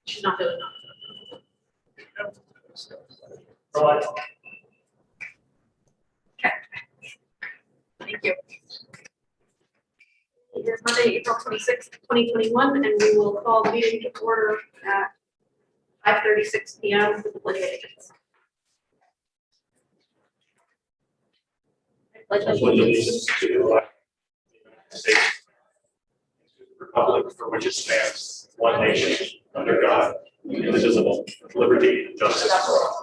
She's not feeling Right. okay. Thank you. Here's Monday, April 26th, 2021, and we will call the meeting to order at 5:36 p.m. with the pledge of allegiance. I pledge Allegiance to the United States, to the republic for which it stands, one nation, under God, indivisible, with liberty and justice for all.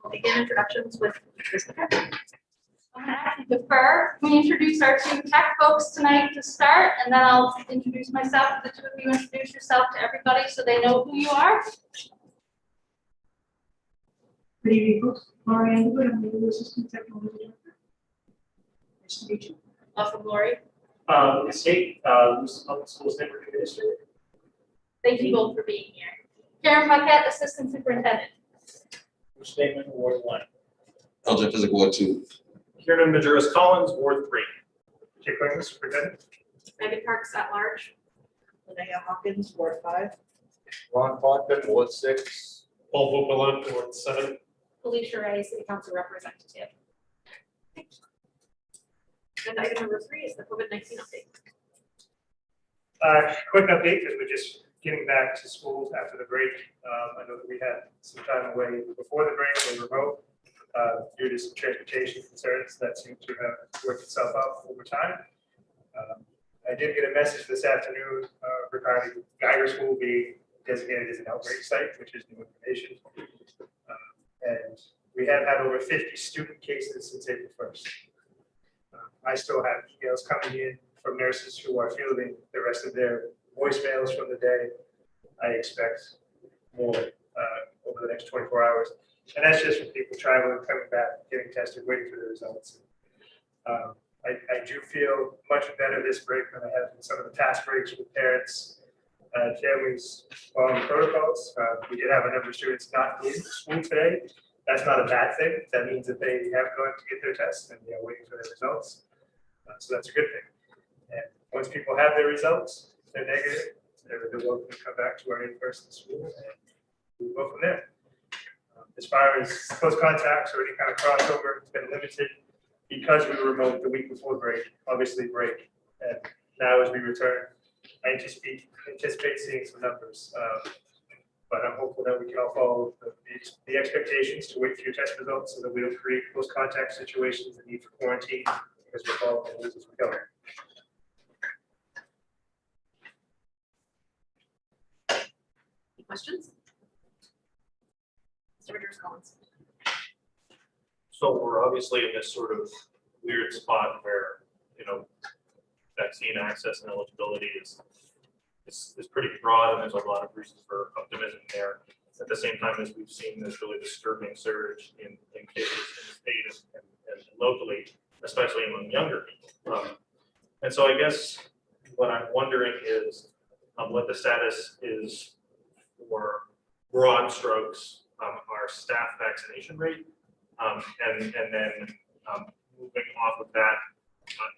We'll begin introductions with Ms. McCarthy. I'm going to actually defer. We introduce our two tech folks tonight to start, and then I'll introduce myself. The two of you introduce yourself to everybody so they know who you are. Good evening, folks. Laurie Underwood, I'm the Assistant Technology Director. Nice to meet you. Welcome, Lori. State, Public Schools Network Administrator. Thank you both for being here. Karen Paquette, Assistant Superintendent. Statement, Ward 1. LJ Physical Ward 2. Kieran Majoris Collins, Ward 3. Jake Quinn, Superintendent. Megan Parks at large. Linnea Hawkins, Ward 5. Ron Falkman, Ward 6. Paul Vogelant, Ward 7. Felicia Ray, City Council Representative. And item number 3 is the COVID-19 update. Quick update, because we're just getting back to schools after the break. I know that we had some time away before the break, or remote, due to some transportation concerns that seem to have worked itself out over time. I did get a message this afternoon regarding Geiger School being designated as an outbreak site, which is new information. And we have had over 50 student cases since April 1st. I still have emails coming in from nurses who are fielding the rest of their voicemails from the day. I expect more over the next 24 hours. And that's just from people traveling, coming back, getting tested, waiting for the results. I do feel much better this break than I have in some of the past breaks with parents and families following protocols. We did have a number of students not in school today. That's not a bad thing. That means that they have gone to get their tests and they are waiting for their results. So that's a good thing. And once people have their results, if they're negative, they're welcome to come back to our in-person school and we'll go from there. As far as close contacts or any kind of crossover, it's been limited because we were remote the week before break, obviously break. And now as we return, I anticipate seeing some numbers. But I'm hopeful that we can all follow the expectations to wait for your test results so that we don't create close contact situations that need for quarantine because we're following the rules as we go. Any questions? Mr. Richards Collins. So we're obviously in this sort of weird spot where, vaccine access and eligibility is pretty broad, and there's a lot of reasons for optimism there. At the same time, as we've seen this really disturbing surge in cases in the state and locally, especially among younger people. And so I guess what I'm wondering is what the status is for broad strokes, our staff vaccination rate, and then moving off of that,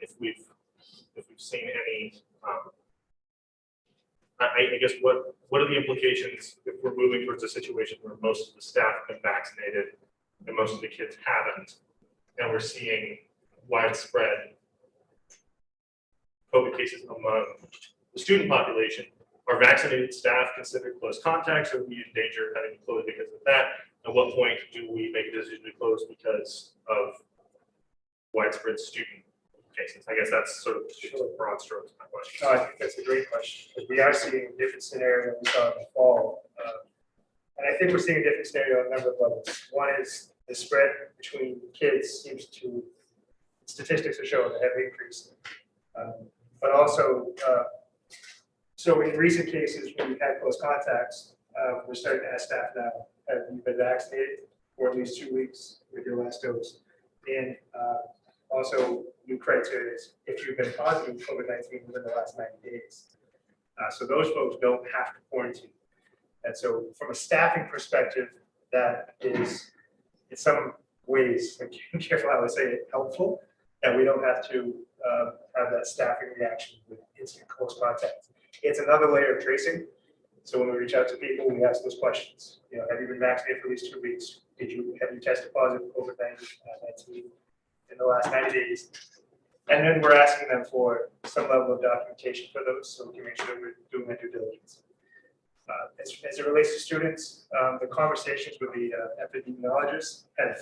if we've seen any. I guess what are the implications if we're moving towards a situation where most of the staff have been vaccinated and most of the kids haven't, and we're seeing widespread COVID cases among the student population? Are vaccinated staff considered close contacts, or are we in danger of having to close because of that? At what point do we make a decision to close because of widespread student cases? I guess that's sort of broad strokes my question. No, I think that's a great question because we are seeing a different scenario than we saw in the fall. And I think we're seeing a different scenario on a number of levels. One is the spread between kids seems to, statistics are showing that have increased. But also, so in recent cases when we've had close contacts, we're starting to ask staff now, have you been vaccinated for at least 2 weeks with your last dose? And also, new criteria is if you've been positive with COVID-19 within the last 90 days. So those folks don't have to quarantine. And so from a staffing perspective, that is in some ways, I'm careful how I say it, helpful. and we don't have to have that staffing reaction with instant close contact. It's another layer of tracing. So when we reach out to people, we ask those questions. You know, have you been vaccinated for at least 2 weeks? Have you tested positive for COVID-19 in the last 90 days? And then we're asking them for some level of documentation for those, so we can make sure that we're doing our due diligence. As it relates to students, the conversations with the epidemiologists have,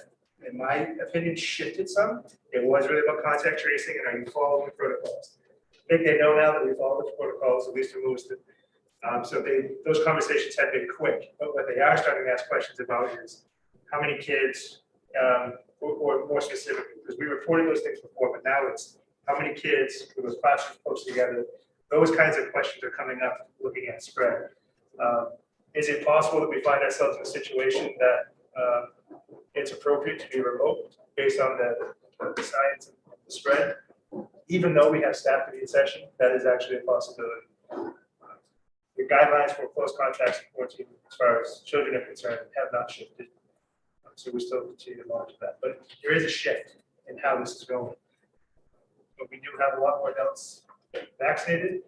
in my opinion, shifted some. It was really about contact tracing and are you following the protocols? I think they know now that we follow the protocols, at least in Lewiston. So those conversations have been quick, but what they are starting to ask questions about is how many kids, or more specifically, because we reported those things before, but now it's how many kids with those classrooms close together. Those kinds of questions are coming up looking at spread. Is it possible that we find ourselves in a situation that it's appropriate to be remote based on the science of the spread? Even though we have staff to be in session, that is actually a possibility. The guidelines for close contacts and quarantine, as far as children are concerned, have not shifted. So we still continue to monitor that. But there is a shift in how this is going. But we do have a lot more adults vaccinated.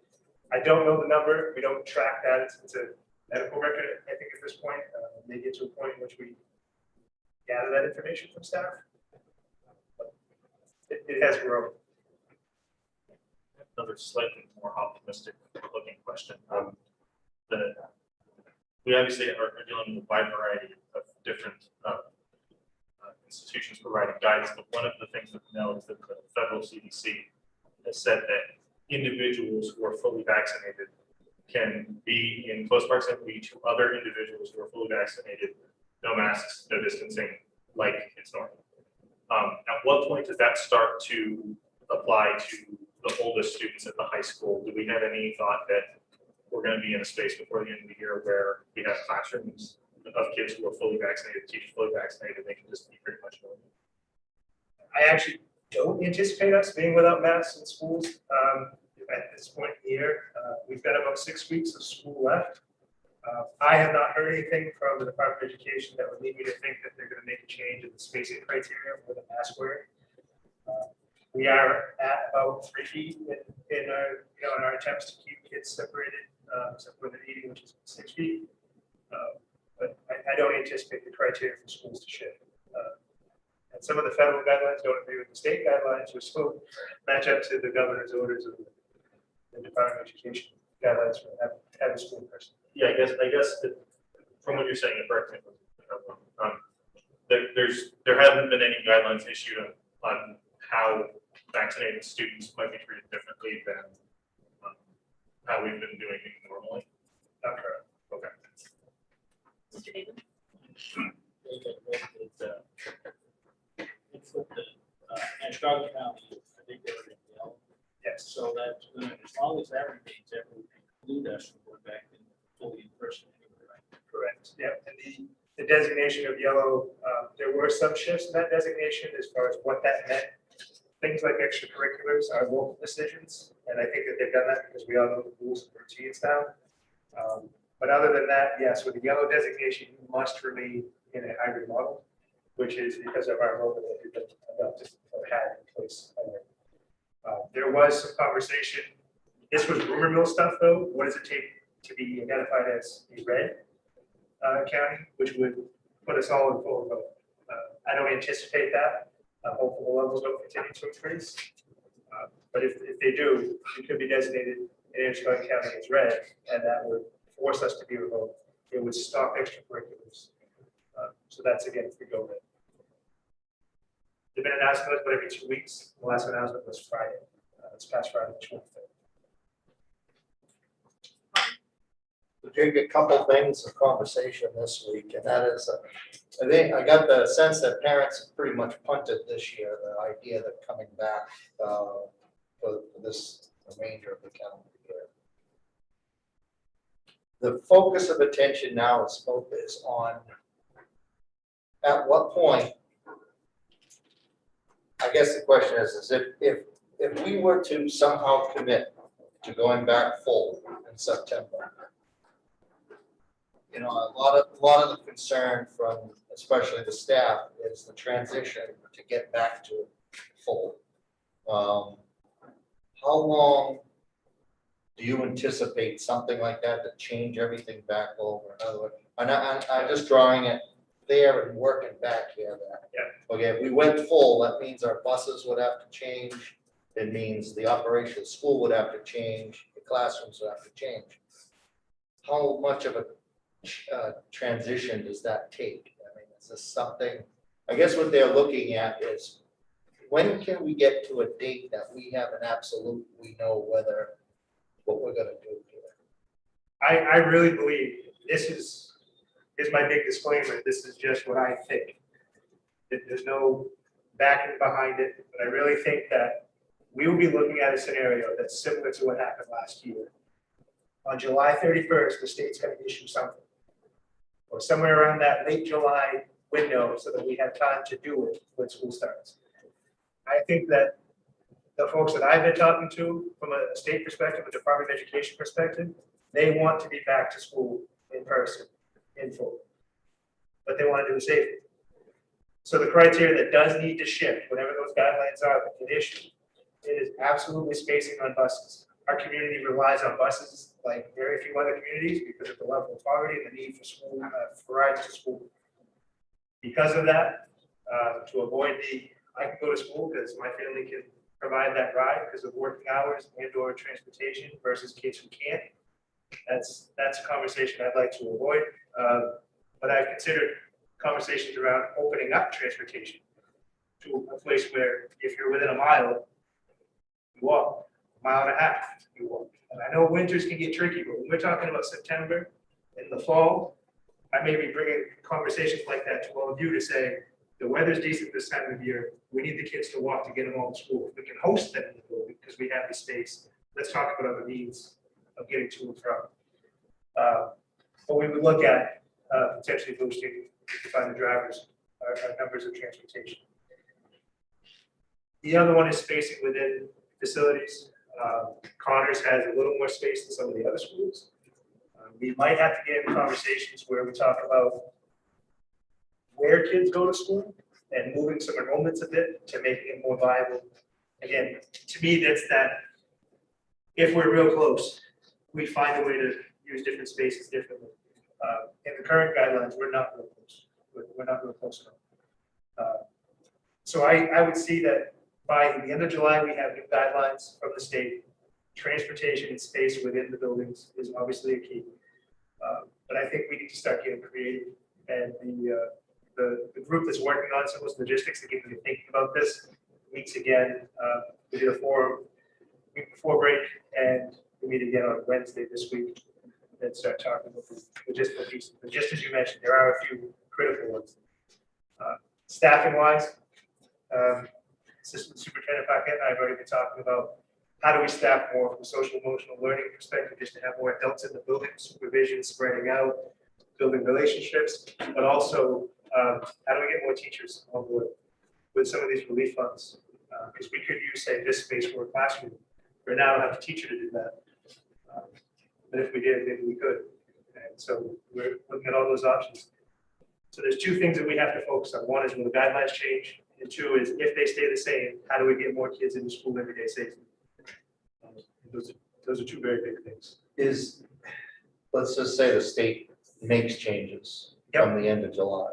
I don't know the number. We don't track that. It's a medical record, I think, at this point. May get to a point in which we gather that information from staff. But it has grown. Another slightly more optimistic looking question. We obviously are dealing with a wide variety of different institutions providing guidance, but one of the things that we know is that the federal CDC has said that individuals who are fully vaccinated can be in close proximity to other individuals who are fully vaccinated, no masks, no distancing, like it's normal. At what point does that start to apply to the oldest students at the high school? Do we have any thought that we're going to be in a space before the end of the year where we have classrooms of kids who are fully vaccinated, teachers fully vaccinated, they can just be pretty much normal? I actually don't anticipate us being without masks in schools at this point here. We've got about 6 weeks of school left. I have not heard anything from the Department of Education that would lead me to think that they're going to make a change in the spacing criteria for the mask wearing. We are at about 3 feet in our attempts to keep kids separated, except for the eating, which is 6 feet. But I don't anticipate the criteria for schools to shift. And some of the federal guidelines don't agree with the state guidelines, which still match up to the governor's orders of the Department of Education guidelines for having school in person. Yeah, I guess that from what you're saying, correct me if I'm wrong, there haven't been any guidelines issued on how vaccinated students might be treated differently than how we've been doing it normally. Not correct. Okay. Mr. David? It's with the Ashgaga County, I think they're in yellow. Yes. So that, as long as that remains, that would include us from going back in fully in person anyway, right? Correct. Yeah. And the designation of yellow, there were some shifts in that designation as far as what that meant. Things like extracurriculars are local decisions, and I think that they've done that because we all know the rules and routines now. But other than that, yes, with the yellow designation, you must remain in a hybrid model, which is because of our role that we've adopted or had in place. There was some conversation. This was rumor mill stuff, though. What does it take to be identified as a red county, which would put us all in full vote? I don't anticipate that. Hopefully the levels don't continue to increase. But if they do, it could be designated in Ashgaga County as red, and that would force us to be remote. It would stop extracurriculars. So that's again if we go red. There've been announcements, but every 2 weeks. The last announcement was Friday. This past Friday, the 23rd. We did get a couple things of conversation this week, and that is, I think I got the sense that parents have pretty much punted this year, the idea that coming back for this remainder of the calendar year. The focus of attention now is focused on at what point, I guess the question is if we were to somehow commit to going back full in September, you know, a lot of the concern from especially the staff is the transition to get back to full. How long do you anticipate something like that to change everything back over? In other words, I'm just drawing it there and working back here. Okay, if we went full, that means our buses would have to change. It means the operation of the school would have to change, the classrooms would have to change. How much of a transition does that take? I mean, is this something, I guess what they're looking at is, when can we get to a date that we have an absolute, we know whether, what we're gonna do here? I really believe here's my big disclaimer, this is just what I think. There's no backing behind it, but I really think that we will be looking at a scenario that's similar to what happened last year. On July 31st, the state's gonna issue something, or somewhere around that late July window, so that we have time to do it when school starts. I think that the folks that I've been talking to from a state perspective, a Department of Education perspective, they want to be back to school in person, in full. But they want to do it safely. So the criteria that does need to shift, whatever those guidelines are that get issued, it is absolutely spacing on buses. Our community relies on buses like very few other communities because of the level of poverty and the need for school, for rides to school. Because of that, to avoid I can go to school because my family can provide that ride because of working hours and or transportation versus kids who can't. That's a conversation I'd like to avoid. But I've considered conversations around opening up transportation to a place where if you're within a mile, you walk, a mile and a half, you walk. And I know winters can get tricky, but when we're talking about September in the fall, I may be bringing conversations like that to all of you to say, the weather's decent this time of year. We need the kids to walk to get them all to school. If we can host them in the building because we have the space, let's talk about other means of getting to and from. But we would look at potentially boosting, to find the drivers, our numbers of transportation. The other one is spacing within facilities. Connors has a little more space than some of the other schools. We might have to get into conversations where we talk about where kids go to school and moving some enrollments a bit to make it more viable. Again, to me, that's that if we're real close, we find a way to use different spaces differently. In the current guidelines, we're not real close. We're not real close enough. So I would see that by the end of July, we have new guidelines from the state. Transportation and space within the buildings is obviously a key. But I think we need to start getting creative. And the group that's working on some of those logistics and getting thinking about this meets again. We did a forum week before break, and we meet again on Wednesday this week and start talking about the logistical pieces. But just as you mentioned, there are a few critical ones. Staffing wise, Assistant Superintendent Paquette and I have already been talking about how do we staff more from a social emotional learning perspective, just to have more adults in the building, supervision, spreading out, building relationships, but also how do we get more teachers on board with some of these relief funds? Because we could use, say, this space for a classroom. Right now, I don't have a teacher to do that. But if we did, maybe we could. And so we're looking at all those options. So there's two things that we have to focus on. One is when the guidelines change, and two is if they stay the same, how do we get more kids into school every day safely? Those are two very big things. Let's just say the state makes changes from the end of July.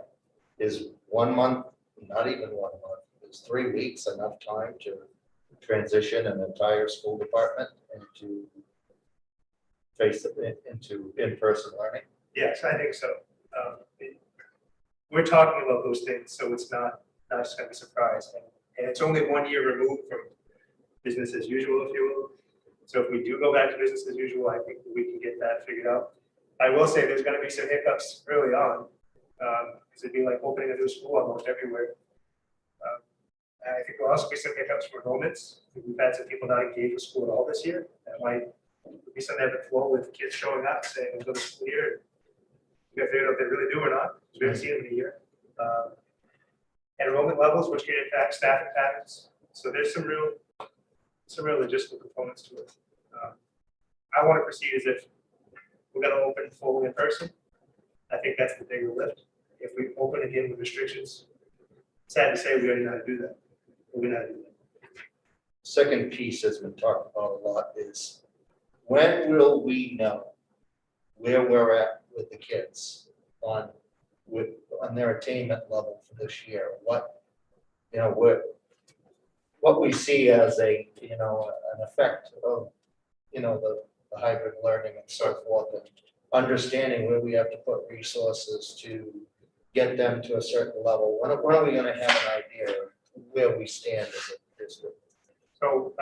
Is 1 month, not even 1 month, is 3 weeks enough time to transition an entire school department into in-person learning? Yes, I think so. We're talking about those things, so it's not just going to be a surprise. And it's only 1 year removed from business as usual, if you will. So if we do go back to business as usual, I think we can get that figured out. I will say there's going to be some hiccups early on, because it'd be like opening a new school almost everywhere. And I think there'll also be some hiccups for enrollments. We've had some people not engage with school at all this year. That might be some ebb and flow with kids showing up saying, "I'm going to school here." We got to figure out if they really do or not, because we haven't seen them in a year. Enrollment levels, which can impact staffing patterns. So there's some real logistical components to it. I want to proceed as if we're going to open fully in person. I think that's the bigger lift. If we open again with restrictions, sad to say we already know how to do that. We're going to do that. second piece has been talked about a lot is, when will we know where we're at with the kids on their attainment level for this year? What, what we see as a, an effect of, the hybrid learning and so forth, and understanding where we have to put resources to get them to a certain level. When are we gonna have an idea of where we stand as a district? So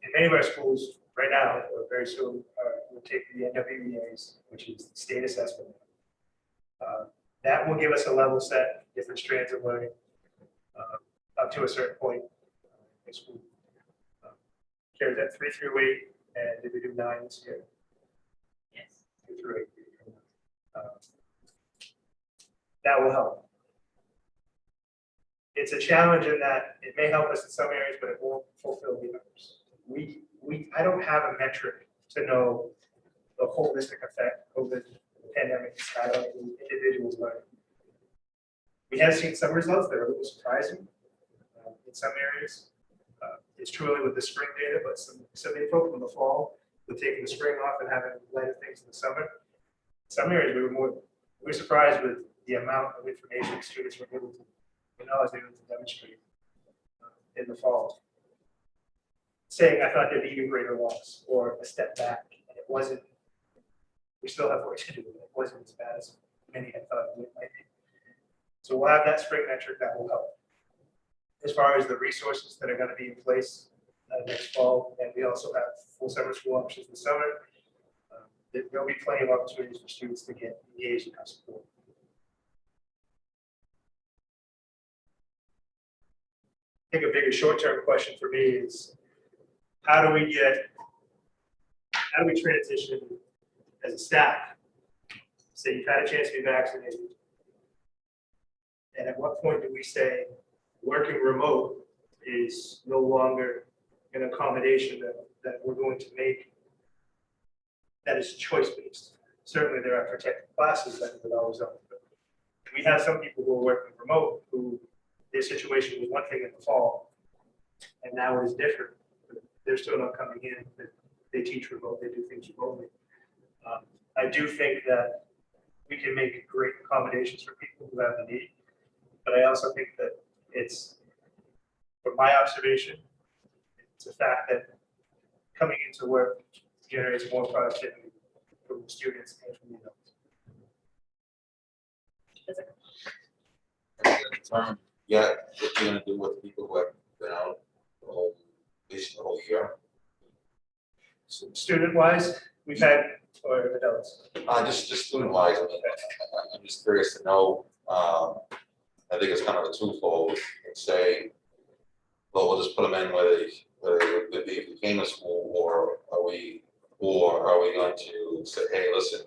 in many of our schools right now, or very soon, we'll take the NWEAs, which is the state assessment. That will give us a level set, different strands of learning up to a certain point. In school carries that 3 through 8, and did we do 9 this year? Yes. 2 through 8. That will help. It's a challenge in that it may help us in some areas, but it won't fulfill the others. I don't have a metric to know the holistic effect COVID pandemic has had on individuals' learning. We have seen some results that are a little surprising in some areas. It's true only with the spring data, but some info from the fall, with taking the spring off and having lighter things in the summer. Some areas we were surprised with the amount of information students were able to, knowledge they were able to demonstrate in the fall. Saying I thought there'd be a greater loss or a step back, and it wasn't. We still have work to do. It wasn't as bad as many had thought it might be. So we'll have that spring metric that will help. As far as the resources that are going to be in place next fall, and we also have full summer school options this summer, there'll be plenty of opportunities for students to get engaged in our support. I think a bigger short-term question for me is, how do we transition as a staff? Say you've had a chance to be vaccinated, and at what point do we say working remote is no longer an accommodation that we're going to make that is choice-based? Certainly there are protected classes that would always help. We have some people who are working remote who their situation was one thing in the fall, and now it is different. They're still not coming in. They teach remote. They do things remotely. I do think that we can make great accommodations for people who have the need, but I also think that it's, from my observation, it's a fact that coming into work generates more productivity from the students and from the adults. Yeah, what you're gonna do with people who have been out at least the whole year? Student-wise, we've had, or adults. Just student wise, I'm just curious to know, I think it's kind of a twofold, and say, well, we'll just put them in whether they became a school, or are we going to say, hey, listen,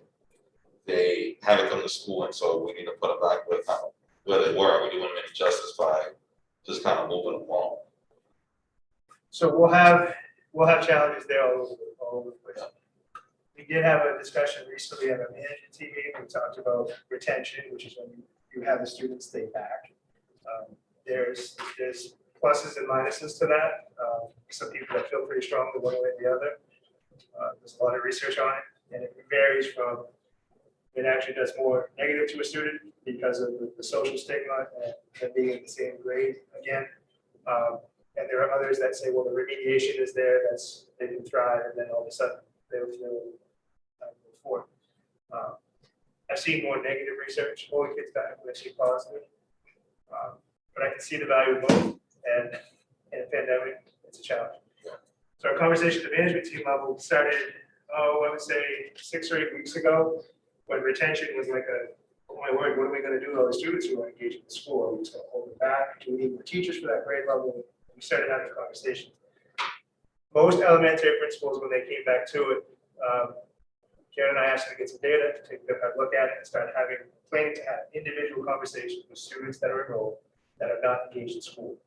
they haven't come to school, and so we need to put them back with where they were. Are we doing them any justice by just kind of moving them along? So we'll have challenges there all over the place. We did have a discussion recently at a management team meeting. We talked about retention, which is when you have the students stay back. There's pluses and minuses to that. Some people that feel pretty strongly one way or the other. There's a lot of research on it, and it varies from, it actually does more negative to a student because of the social stigma and being in the same grade again. And there are others that say, well, the remediation is there, they can thrive, and then all of a sudden they'll move forward. I've seen more negative research, pulling kids back, than I've seen positive. But I can see the value of both, and in a pandemic, it's a challenge. So our conversation at the management team level started, I would say 6 or 8 weeks ago, when retention was like oh my word, what are we going to do with all the students who are engaged in the school? Are we just going to hold them back? Do we need more teachers for that grade level? We started having a conversation. Most elementary principals, when they came back to it, Karen and I asked them to get some data, to take a look at it, and start planning to have individual conversations with students that are enrolled that are not engaged in school.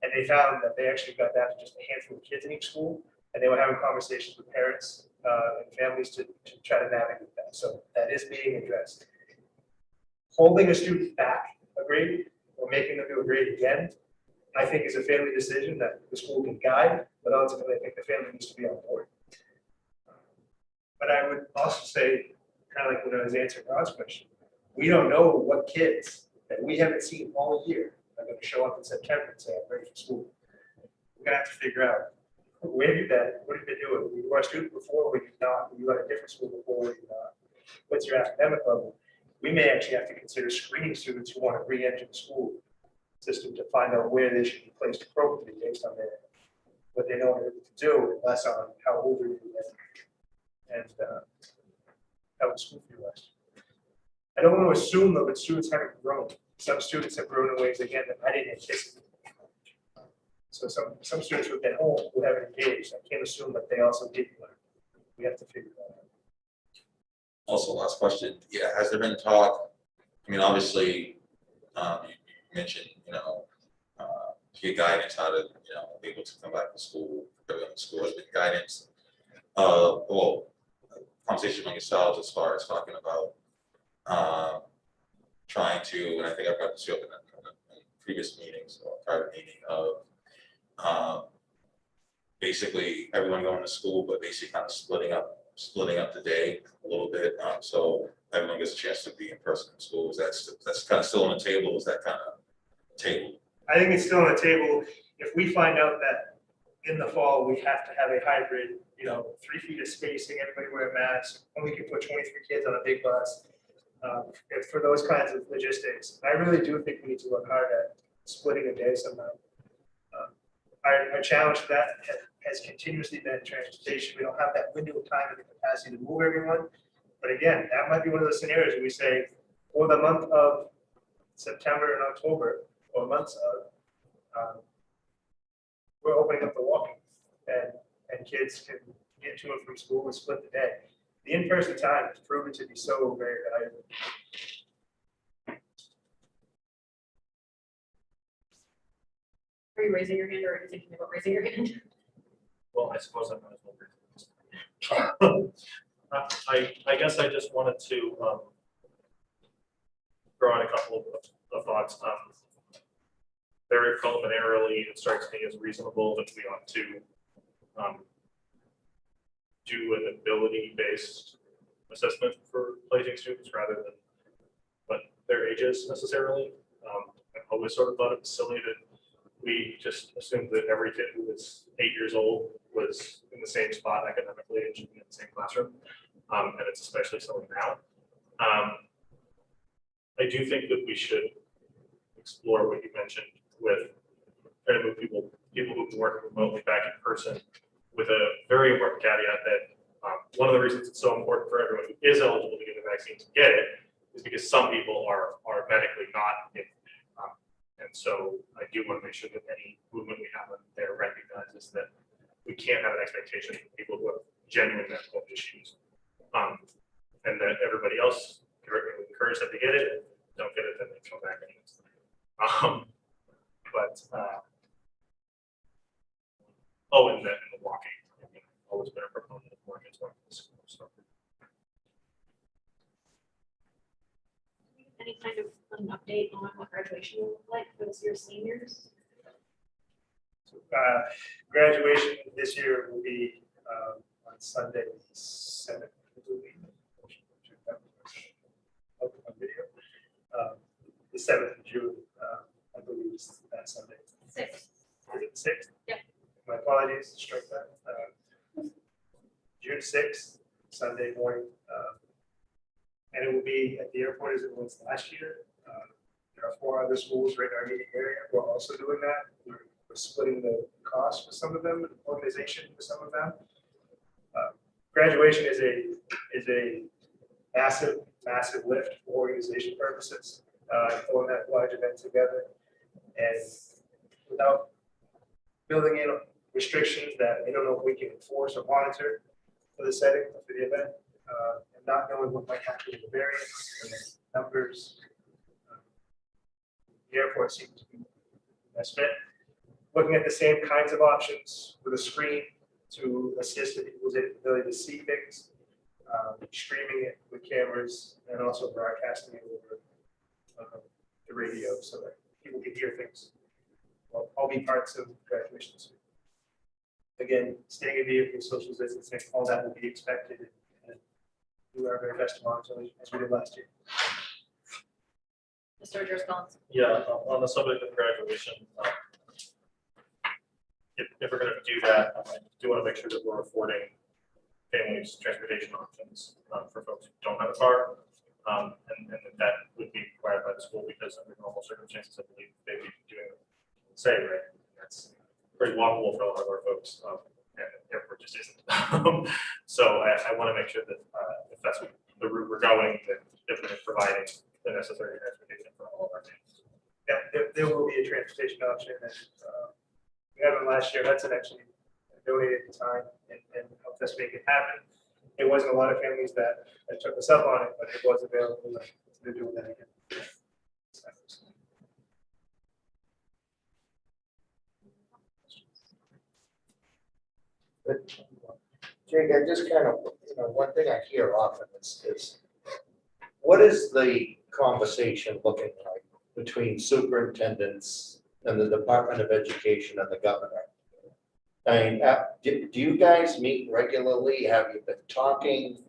And they found that they actually got down to just a handful of kids in each school, and they were having conversations with parents and families to try to navigate that. So that is being addressed. Holding a student back a grade or making them do a grade again I think is a family decision that the school can guide, but ultimately I think the family needs to be on board. But I would also say, kind of like when I was answering Rod's question, we don't know what kids that we haven't seen all year are going to show up in September and say, I'm ready for school. We're going to have to figure out, where have you been? What have you been doing? Were you our student before? Were you not? Were you at a different school before? Were you not? What's your academic level? We may actually have to consider screening students who want to re-enter the school system to find out where they should be placed appropriately based on what they know to do, and less on how old are you and how the school feel last. I don't want to assume though that students haven't grown. Some students have grown in ways again that I didn't anticipate. So some students who have been home who haven't engaged, I can't assume that they also did learn. We have to figure that out. Also, last question, yeah, has there been talk, I mean, obviously, you mentioned, to get guidance how to, be able to come back to school, everyone in school has been guidance. Well, conversation among yourselves as far as talking about trying to, and I think I've got this up in previous meetings or private meeting of basically everyone going to school, but basically kind of splitting up the day a little bit, so everyone gets a chance to be in person in schools. That's kind of still on the table. Is that kind of table? I think it's still on the table. If we find out that in the fall, we have to have a hybrid, 3 feet of spacing, everybody wear masks, only can put 23 kids on a big bus. And for those kinds of logistics, I really do think we need to look hard at splitting a day somehow. Our challenge for that has continuously been transportation. We don't have that window of time and the capacity to move everyone. But again, that might be one of those scenarios where we say, for the month of September and October, or months of, we're opening up the walking, and kids can get to and from school and split the day. The in-person time has proven to be so very valuable. Are you raising your hand or are you thinking about raising your hand? Well, I suppose I might as well. I guess I just wanted to throw out a couple of thoughts. Very preliminarily, it strikes me as reasonable that we ought to do an ability-based assessment for placing students rather than what their age is necessarily. I've always sort of thought it was silly that we just assumed that every kid who was 8 years old was in the same spot academically and should be in the same classroom. And it's especially so now. I do think that we should explore what you mentioned with trying to move people who work remotely back in person, with a very important caveat that one of the reasons it's so important for everyone who is eligible to get the vaccine to get it is because some people are medically not in. And so I do want to make sure that any movement we have in there recognizes that we can't have an expectation for people who have genuine medical issues. And that everybody else encouraged them to get it, don't get it, then they come back anyways. And then the walking, I've always been a proponent of more kids walking to school. So. Any kind of an update on what graduation will look like for this year's seniors? Graduation this year will be on Sunday, 7th, I believe. On video. The 7th of June, I believe is that Sunday. 6. Is it 6th? Yeah. My apologies, strike that. June 6th, Sunday morning. And it will be at the airport as it was last year. There are 4 other schools right in our meeting area who are also doing that. We're splitting the cost for some of them, the organization for some of them. Graduation is a massive lift for organization purposes. Pulling that large event together, and without building in restrictions that we don't know if we can enforce or monitor for the setting for the event, and not knowing what might happen with the variants and the numbers. The airport seems to be best fit. Looking at the same kinds of options with a screen to assist in people's ability to see things, streaming it with cameras, and also broadcasting it over the radio so that people can hear things. will all be parts of graduation. Again, staying in vehicle, social distancing, all that will be expected, and do our very best to monitor as we did last year. Mr. Driscoll. Yeah, on the subject of graduation, if we're gonna do that, I do want to make sure that we're affording families transportation options for folks who don't have a car. And that would be required by the school because under normal circumstances, I believe they'd be doing the same, right? That's pretty walkable for a lot of our folks, and the airport just isn't. So I want to make sure that if that's the route we're going, that we're providing the necessary transportation for all of our families. Yeah, there will be a transportation option, and we had one last year. Hudson actually donated the time and helped us make it happen. It wasn't a lot of families that took us up on it, but it was available to do that again. Jake, I just kind of, one thing I hear often is what is the conversation looking like between superintendents and the Department of Education and the governor? I mean, do you guys meet regularly? Have you been talking?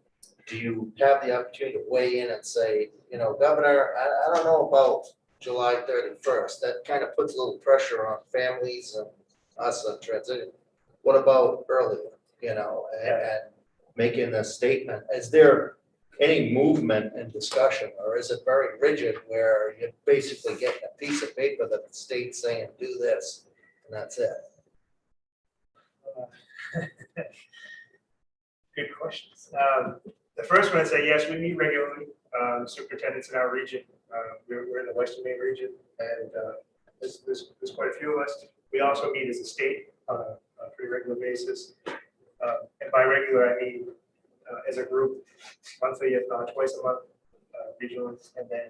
Do you have the opportunity to weigh in and say, Governor, I don't know about July 31st. That kind of puts a little pressure on families and us on transition. What about earlier, and making a statement? Is there any movement and discussion, or is it very rigid where you're basically getting a piece of paper that the state's saying, do this, and that's it? Good questions. The first one, I'd say yes, we meet regularly. Superintendents in our region, we're in the Western Maine region, and there's quite a few of us. We also meet as a state on a pretty regular basis. And by regular, I mean as a group, monthly, if not twice a month, regionally, and then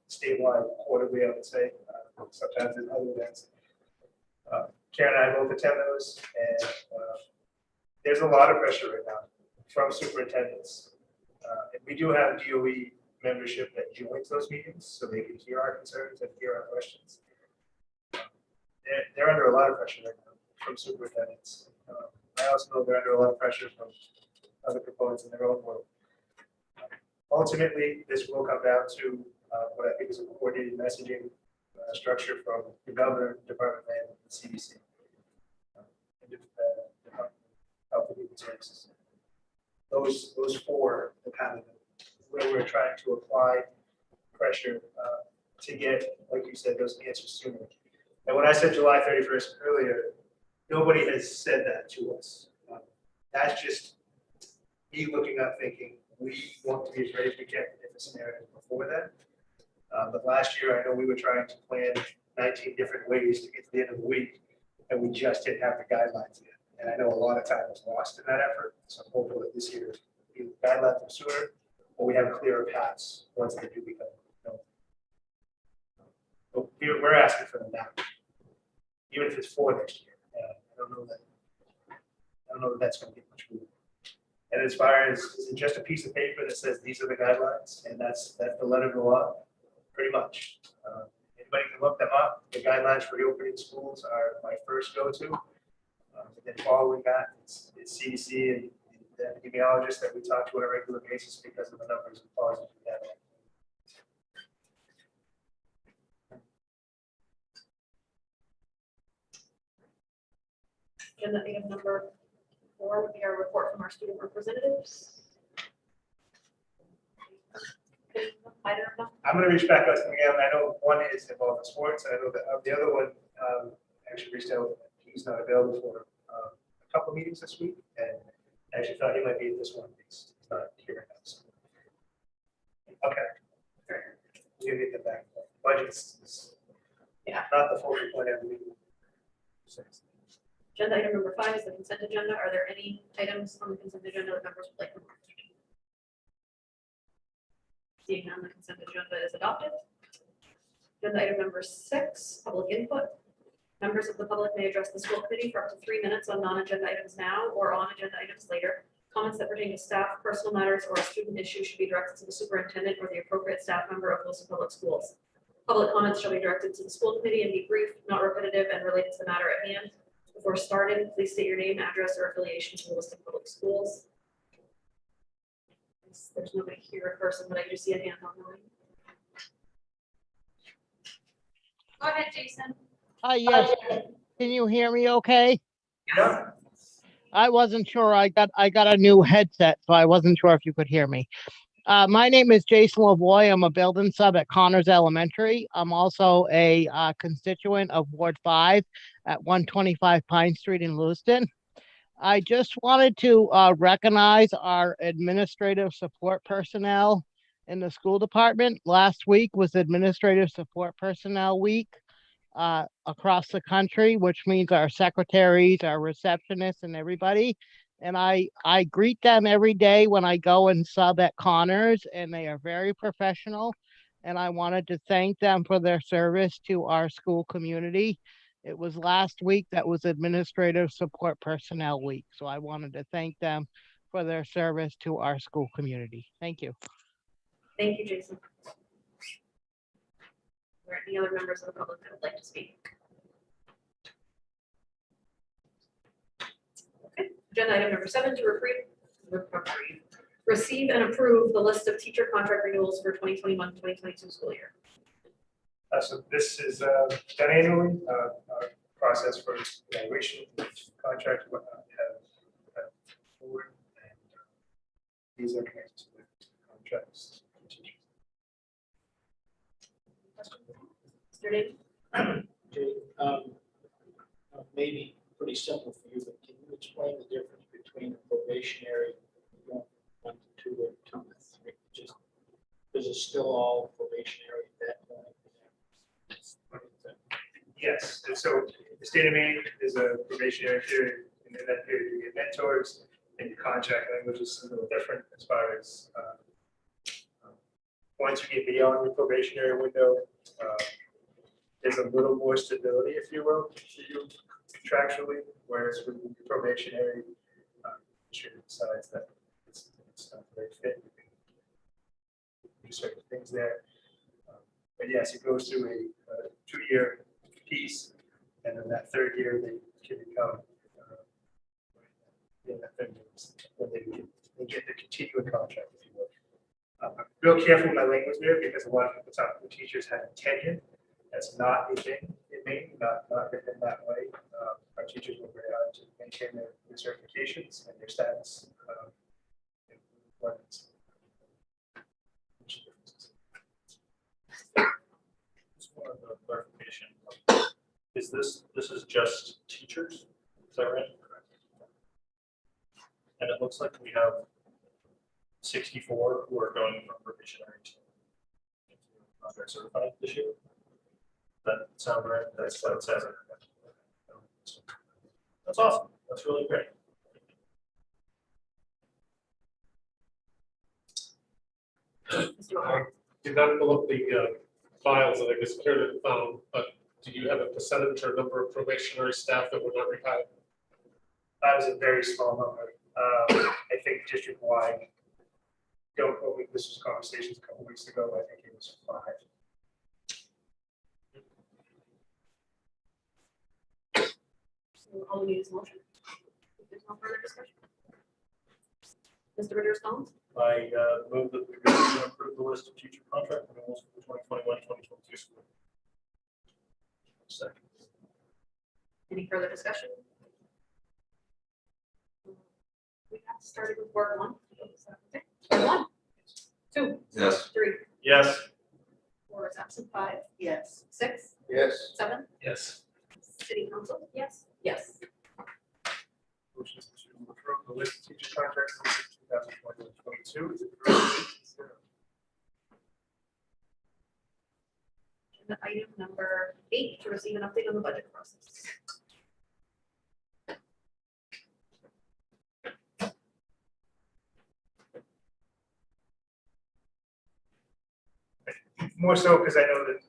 statewide, quarterly, I would say, sometimes in other events. Karen and I both attend those, and there's a lot of pressure right now from superintendents. And we do have DOE membership that joins those meetings, so they can hear our concerns and hear our questions. They're under a lot of pressure right now from superintendents. I also know they're under a lot of pressure from other proponents in their own world. Ultimately, this will come down to what I think is a coordinated messaging structure from the governor, Department of Land, and the CDC, and Department of Health and Human Services. Those four are kind of where we're trying to apply pressure to get, like you said, those answers sooner. And when I said July 31st earlier, nobody has said that to us. That's just me looking up thinking we want to be as ready as we can if the scenario is before that. But last year, I know we were trying to plan 19 different ways to get to the end of the week, and we just didn't have the guidelines yet. And I know a lot of time was lost in that effort. So hopefully this year, either guidelines are sooner, or we have clearer paths once they do become known. But we're asking for them now, even if it's for next year. I don't know that that's going to get much movement. And as far as, is it just a piece of paper that says these are the guidelines, and that's the letter of the law? Pretty much. Anybody can look them up. The guidelines for reopening schools are my first go-to. And then following that, it's CDC and the epidemiologists that we talk to on a regular basis because of the numbers of positives we have. Agenda item number 4 would be our report from our student representatives. Either of them. I'm going to reach back out to them again. I know one is involved in sports, and I know that the other one actually reached out. He's not available for a couple of meetings this week, and I actually thought he might be at this one. He's not here right now. So. Okay. You get that back. Budgets is not the focal point of the meeting. Agenda item number 5 is the consent agenda. Are there any items on the consent agenda that members would like to mark? Seeing none, the consent agenda is adopted. Agenda item number 6, public input. Members of the public may address the school committee for up to 3 minutes on non-agenda items now or on agenda items later. Comments that pertain to staff, personal matters, or a student issue should be directed to the superintendent or the appropriate staff member of Wilson Public Schools. Public comments shall be directed to the school committee and be brief, not repetitive, and related to the matter at hand. Before starting, please state your name, address, or affiliation to the list of public schools. There's nobody here in person, but I do see a hand on the line. Go ahead, Jason. Hi, yes. Can you hear me okay? Yeah. I wasn't sure. I got a new headset, so I wasn't sure if you could hear me. My name is Jason Lavoy. I'm a building sub at Connors Elementary. I'm also a constituent of Ward 5 at 125 Pine Street in Lewiston. I just wanted to recognize our administrative support personnel in the school department. Last week was Administrative Support Personnel Week across the country, which means our secretaries, our receptionists, and everybody. And I greet them every day when I go and sub at Connors, and they are very professional. And I wanted to thank them for their service to our school community. It was last week that was Administrative Support Personnel Week. So I wanted to thank them for their service to our school community. Thank you. Thank you, Jason. Are there any other members of the public that would like to speak? Okay, agenda item number 7 to receive and approve the list of teacher contract renewals for 2021-2022 school year. So this is done annually, process for evaluation, contract, whatnot, have forward, and these are connected to the contracts. Mr. Dave? Okay, maybe pretty simple for you, but can you explain the difference between a probationary going from 1 to 2 and 2 to 3? Just because it's still all probationary at that point. Yes, and so the state of Maine is a probationary period, and in that period you get mentors, and your contract language is a little different as far as once you get beyond the probationary window, there's a little more stability, if you will, to you contractually, whereas with the probationary, sure decides that it's not very fit. You can do certain things there. But yes, it goes through a 2-year piece, and then that 3rd year they can become in that 3rd year, when they get the continuing contract, if you will. I'm real careful with my language there because a lot of the teachers have tenure. That's not a thing in Maine, not written that way. Our teachers work very hard to maintain their certifications and their status. Just one of the clarification. Is this is just teachers? Is that right? And it looks like we have 64 who are going from probationary to contract certified this year. That sound right? That's what it says. That's awesome. That's really great. Mr. O'Hara? Did not pull up the files that I just clearly found, but do you have a percentage or number of probationary staff that were not rehired? That was a very small number. I think district-wide, don't quote me, this was conversations a couple weeks ago, I think it was 5. So all we need is a motion. If there's no further discussion. Mr. Ritter Collins? I move that we go to approve the list of teacher contract renewals for the 2021-2022 school. Second. Any further discussion? We have started with Ward 1. Ward 1, 2, Yes. 3, Yes. 4 is absent, 5, Yes. 6, Yes. 7, Yes. City Council, yes. Yes. Motion to approve the list of teacher contracts for 2021-22 is approved. Agenda item number 8 to receive an update on the budget process. More so because I know that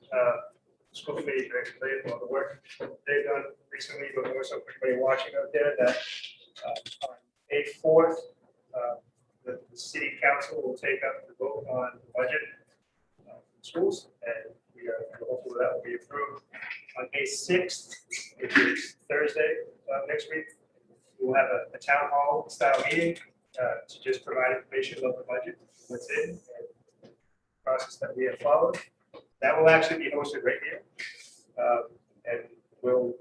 school committee is very familiar with all the work they've done recently, but more so for everybody watching out there that on May 4th, the city council will take up the vote on the budget for schools, and we are hopeful that will be approved. On May 6th, which is Thursday next week, we'll have a town hall style meeting to just provide information about the budget, what's in, and the process that we have followed. That will actually be hosted right here. And we'll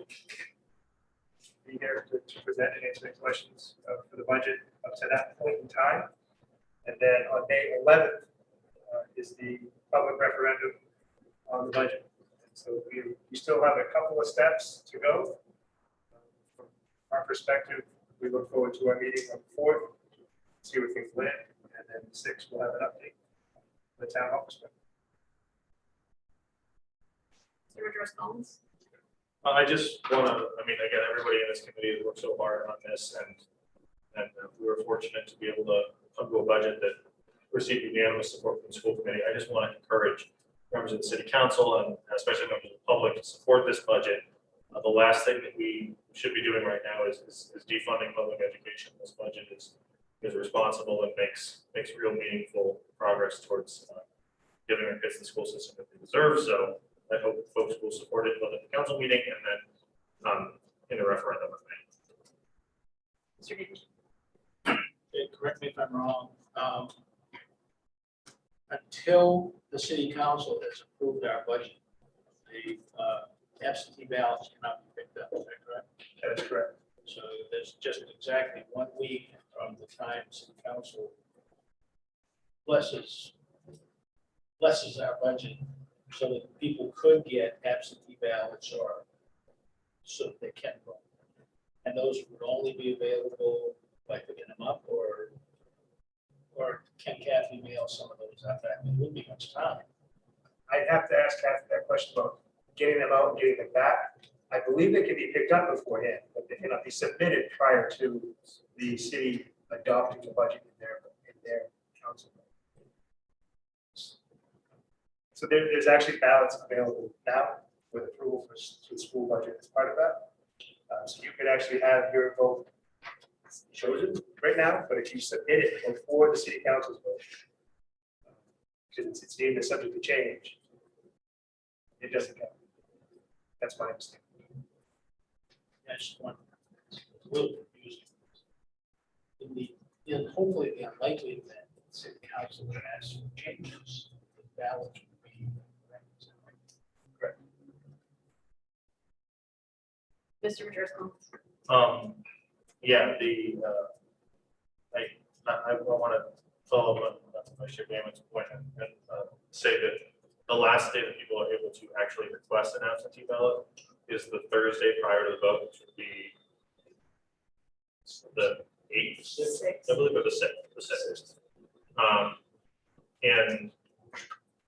be here to present and answer any questions for the budget up to that point in time. And then on May 11th is the public referendum on the budget. So we still have a couple of steps to go. From our perspective, we look forward to our meeting on the 4th, see where things land, and then the 6th we'll have an update on the town hall perspective. Mr. Rogers Collins? I just want to, I mean, again, everybody in this committee has worked so hard on this, and we were fortunate to be able to come to a budget that received unanimous support from the school committee. I just want to encourage members of the city council and especially members of the public to support this budget. The last thing that we should be doing right now is defunding public education. This budget is responsible and makes real meaningful progress towards giving our kids the school system that they deserve. So I hope folks will support it both at the council meeting and then in the referendum. Mr. Davis? Correct me if I'm wrong. Until the city council has approved our budget, the absentee ballots cannot be picked up, is that correct? That is correct. So there's just exactly 1 week from the time city council blesses our budget, so that people could get absentee ballots or so that they can vote. And those would only be available by picking them up, or can Kathy mail some of those out back? It wouldn't be much time. I'd have to ask Kathy that question about getting them out and getting them back. I believe they can be picked up beforehand, but they cannot be submitted prior to the city adopting the budget in their council. So there's actually ballots available now with approval for the school budget as part of that. So you could actually have your vote chosen right now, but if you submit it before the city council's vote, because it's deemed as subject to change, it doesn't count. That's my understanding. That's one. It's a little confusing. In hopefully the unlikely event that the city council would ask for changes, the ballot would be. Correct. Mr. Rogers Collins? Yeah, I want to follow up on Mr. Gamon's point and say that the last day that people are able to actually request an absentee ballot is the Thursday prior to the vote, which would be the 8th, I believe, or the 6th.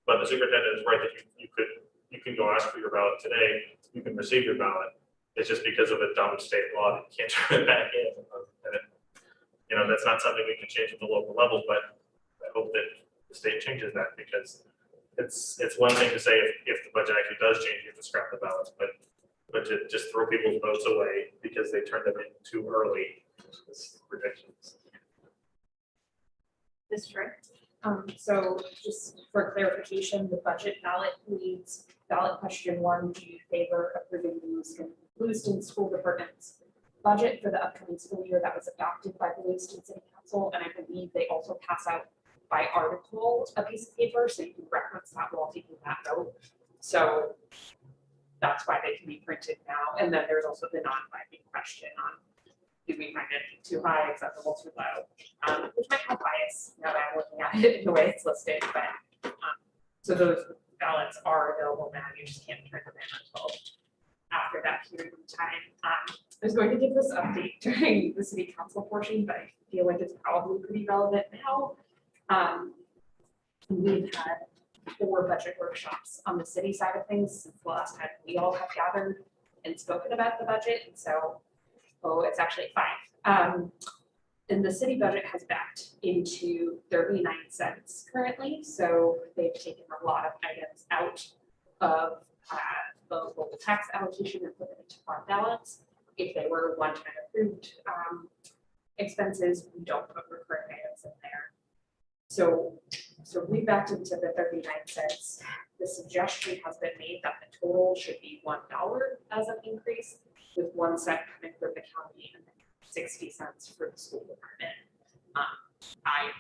But the superintendent is right that you can go ask for your ballot today. You can receive your ballot. It's just because of a dumb state law that you can't turn it back in. And that's not something we can change at the local level, but I hope that the state changes that, because it's one thing to say if the budget actually does change, you have to scrap the ballots, but to just throw people's votes away because they turned them in too early is ridiculous. Ms. Trey? So just for clarification, the budget ballot reads ballot question 1, do you favor approving the Lewiston School Department's budget for the upcoming school year that was adopted by the Lewiston City Council? And I believe they also pass out by article a piece of paper, so you can reference that while taking that vote. So that's why they can be printed now. And then there's also the non-binding question on, do we find it too high, acceptable, too low, which might have bias now that I'm looking at it the way it's listed, but so those ballots are available now, you just can't turn them in until after that period of time. I was going to give this update during the city council portion, but I feel like it's probably pretty relevant now. We've had 4 budget workshops on the city side of things since the last time we all have gathered and spoken about the budget. And so, it's actually 5. And the city budget has backed into 39 cents currently. So they've taken a lot of items out of the local tax allocation and put it into fund balance. If they were one-time approved expenses, we don't put recurring items in there. So we backed into the 39 cents. The suggestion has been made that the total should be $1 as an increase, with 1 cent coming from the county and then 60 cents for the school department. I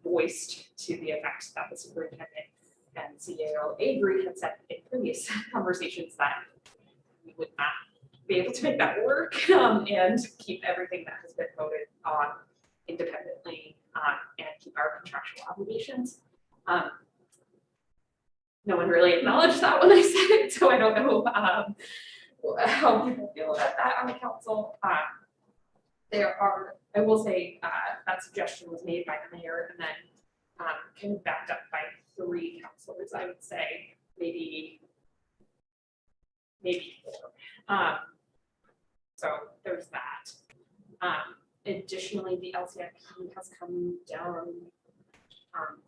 voiced to the effect that the superintendent and CAO Avery had said in previous conversations that we would not be able to make that work and keep everything that has been voted on independently and keep our contractual obligations. No one really acknowledged that when I said it, so I don't know how people feel about that on the council. I will say that suggestion was made by the mayor and then kind of backed up by 3 councilors, I would say, maybe 4. So there's that. Additionally, the LCIP has come down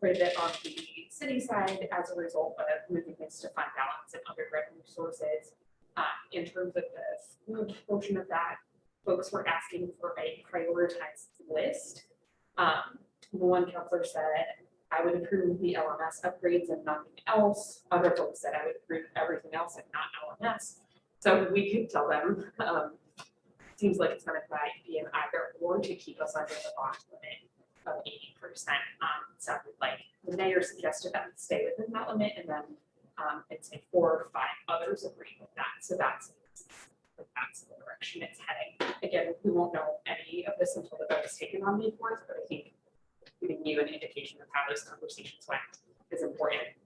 quite a bit on the city side as a result of moving this to fund balance and other revenue sources. In terms of the food portion of that, folks were asking for a prioritized list. One counselor said, I would approve the LMS upgrades and nothing else. Other folks said I would approve everything else and not LMS. So we could tell them, seems like it's gonna be an either or to keep us under the bond limit of 80%. Sounded like the mayor suggested that we stay within that limit, and then it's like 4 or 5 others agree with that. So that's the direction it's heading. Again, we won't know any of this until the vote is taken on May 4th, but I think giving you an indication of how those conversations went is important.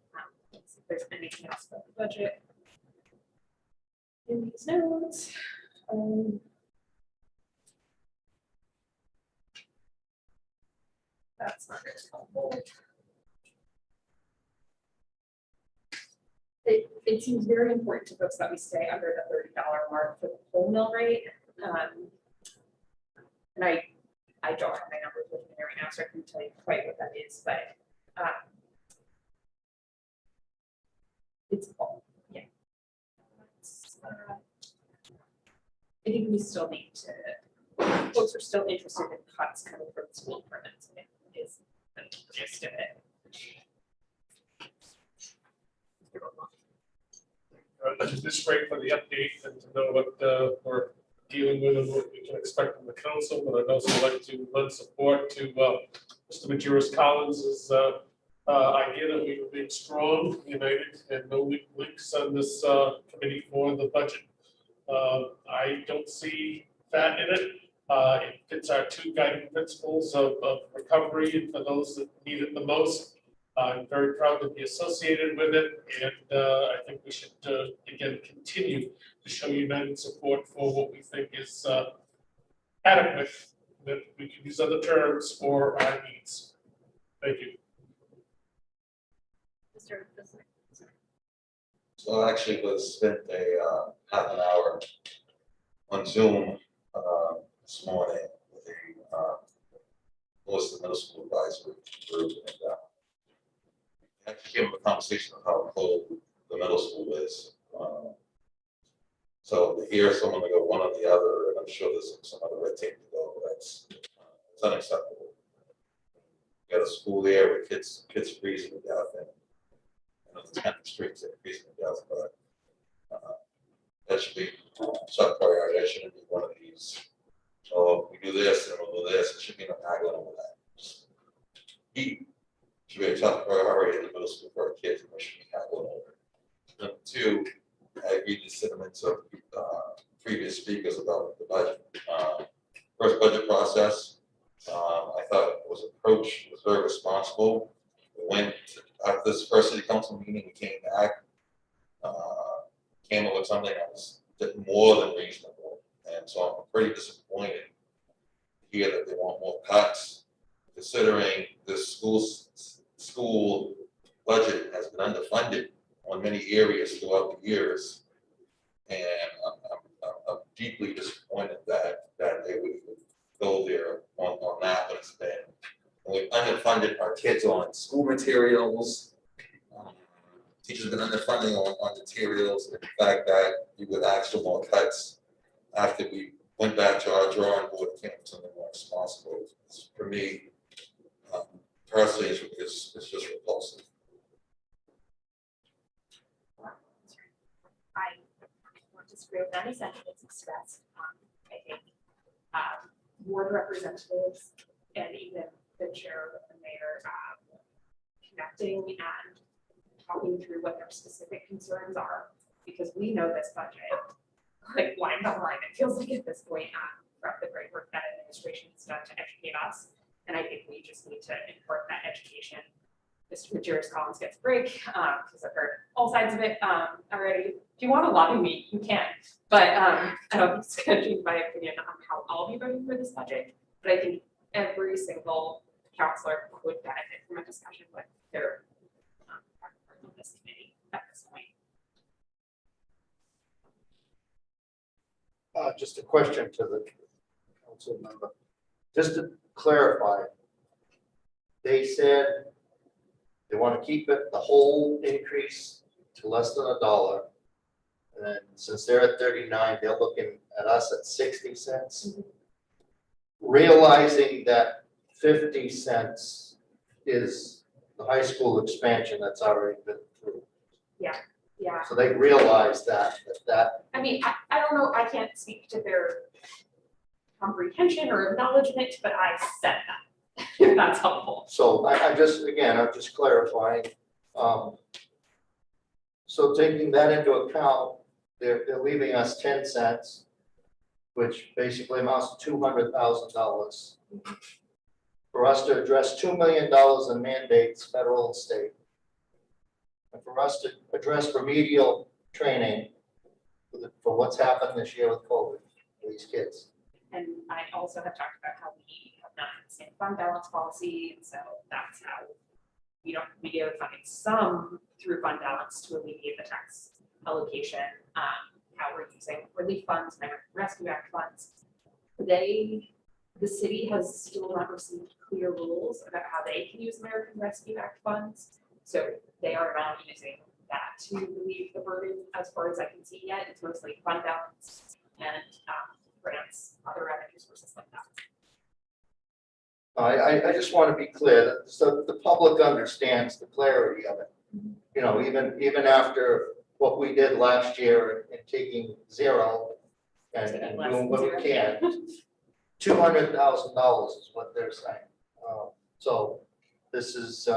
Let's see if there's anything else about the budget in these notes. That's not very helpful. It seems very important to folks that we stay under the $30 mark for the whole mill rate. And I don't have my numbers with me right now, so I can tell you quite what that is, but it's yeah. I think we still need to. Folks are still interested in cuts coming from the school departments. Is the gist of it. This is great for the update and to know what we're dealing with and what we can expect from the council, but I'd also like to lend support to Mr. Majerus Collins's idea that we remain strong, united, and no weak links on this committee for the budget. I don't see fat in it. It fits our 2 guiding principles of recovery and for those that need it the most. I'm very proud to be associated with it, and I think we should again continue to show united support for what we think is adequate, that we can use other terms for our needs. Thank you. So I actually was spent a half an hour on Zoom this morning with the Lewiston Middle School Advisory Group, and actually came up with a conversation of how cold the middle school is. So to hear someone to go one or the other, and I'm sure there's some other red tape to go, it's unacceptable. You got a school there with kids freezing to death, and the 10th streets are freezing to death, but that should be top priority. That shouldn't be one of these. So we do this and we'll do this. It should be no haggling over that. Just eat. Should be a top priority in the middle school for our kids, and we should be haggling over it. Number 2, I agree with the sentiments of previous speakers about the budget. First budget process, I thought it was approached was very responsible. We went after this first city council meeting, we came back, came up with something that was more than reasonable, and so I'm pretty disappointed to hear that they want more cuts, considering this school budget has been underfunded on many areas throughout the years, and I'm deeply disappointed that they would go there on that, but it's been. And we've underfunded our kids on school materials. Teachers have been underfunding on materials. And the fact that you would ask for more cuts after we went back to our drawing board and came up with something more responsible. For me, personally, it's just repulsive. agree with any sentiments expressed. I think board representatives and even the chair and the mayor connecting and talking through what their specific concerns are, because we know this budget, like line by line, it feels like at this point, from the great work that administration has done to educate us. And I think we just need to impart that education. Mr. Majerus Collins gets a break, because I've heard all sides of it already. If you want to lobby me, you can. But I don't think it's going to change my opinion on how I'll be voting for this budget. But I think every single counselor would benefit from a discussion with their on this committee at this point. Just a question to the council member. Just to clarify, they said they want to keep it, the whole increase to less than $1. And then since they're at 39, they're looking at us at 60 cents. Realizing that 50 cents is the high school expansion that's already been through. Yeah, So they realize that. I mean, I don't know, I can't speak to their comprehension or acknowledgement, but I said that, if that's helpful. So I'm just clarifying. So taking that into account, they're leaving us 10 cents, which basically amounts to $200,000 for us to address $2 million in mandates, federal and state. And for us to address remedial training for what's happened this year with COVID for these kids. And I also have talked about how we have not had the same fund balance policy, and so that's how we give funding some through fund balance to alleviate the tax allocation, how we're using relief funds, American Rescue Act funds. The city has still not received clear rules about how they can use American Rescue Act funds. So they are not using that to relieve the burden as far as I can see yet. It's mostly fund balance and grants, other revenue sources like that. I just want to be clear that so the public understands the clarity of it. You know, even after what we did last year in taking zero and doing what we can, $200,000 is what they're saying. So this is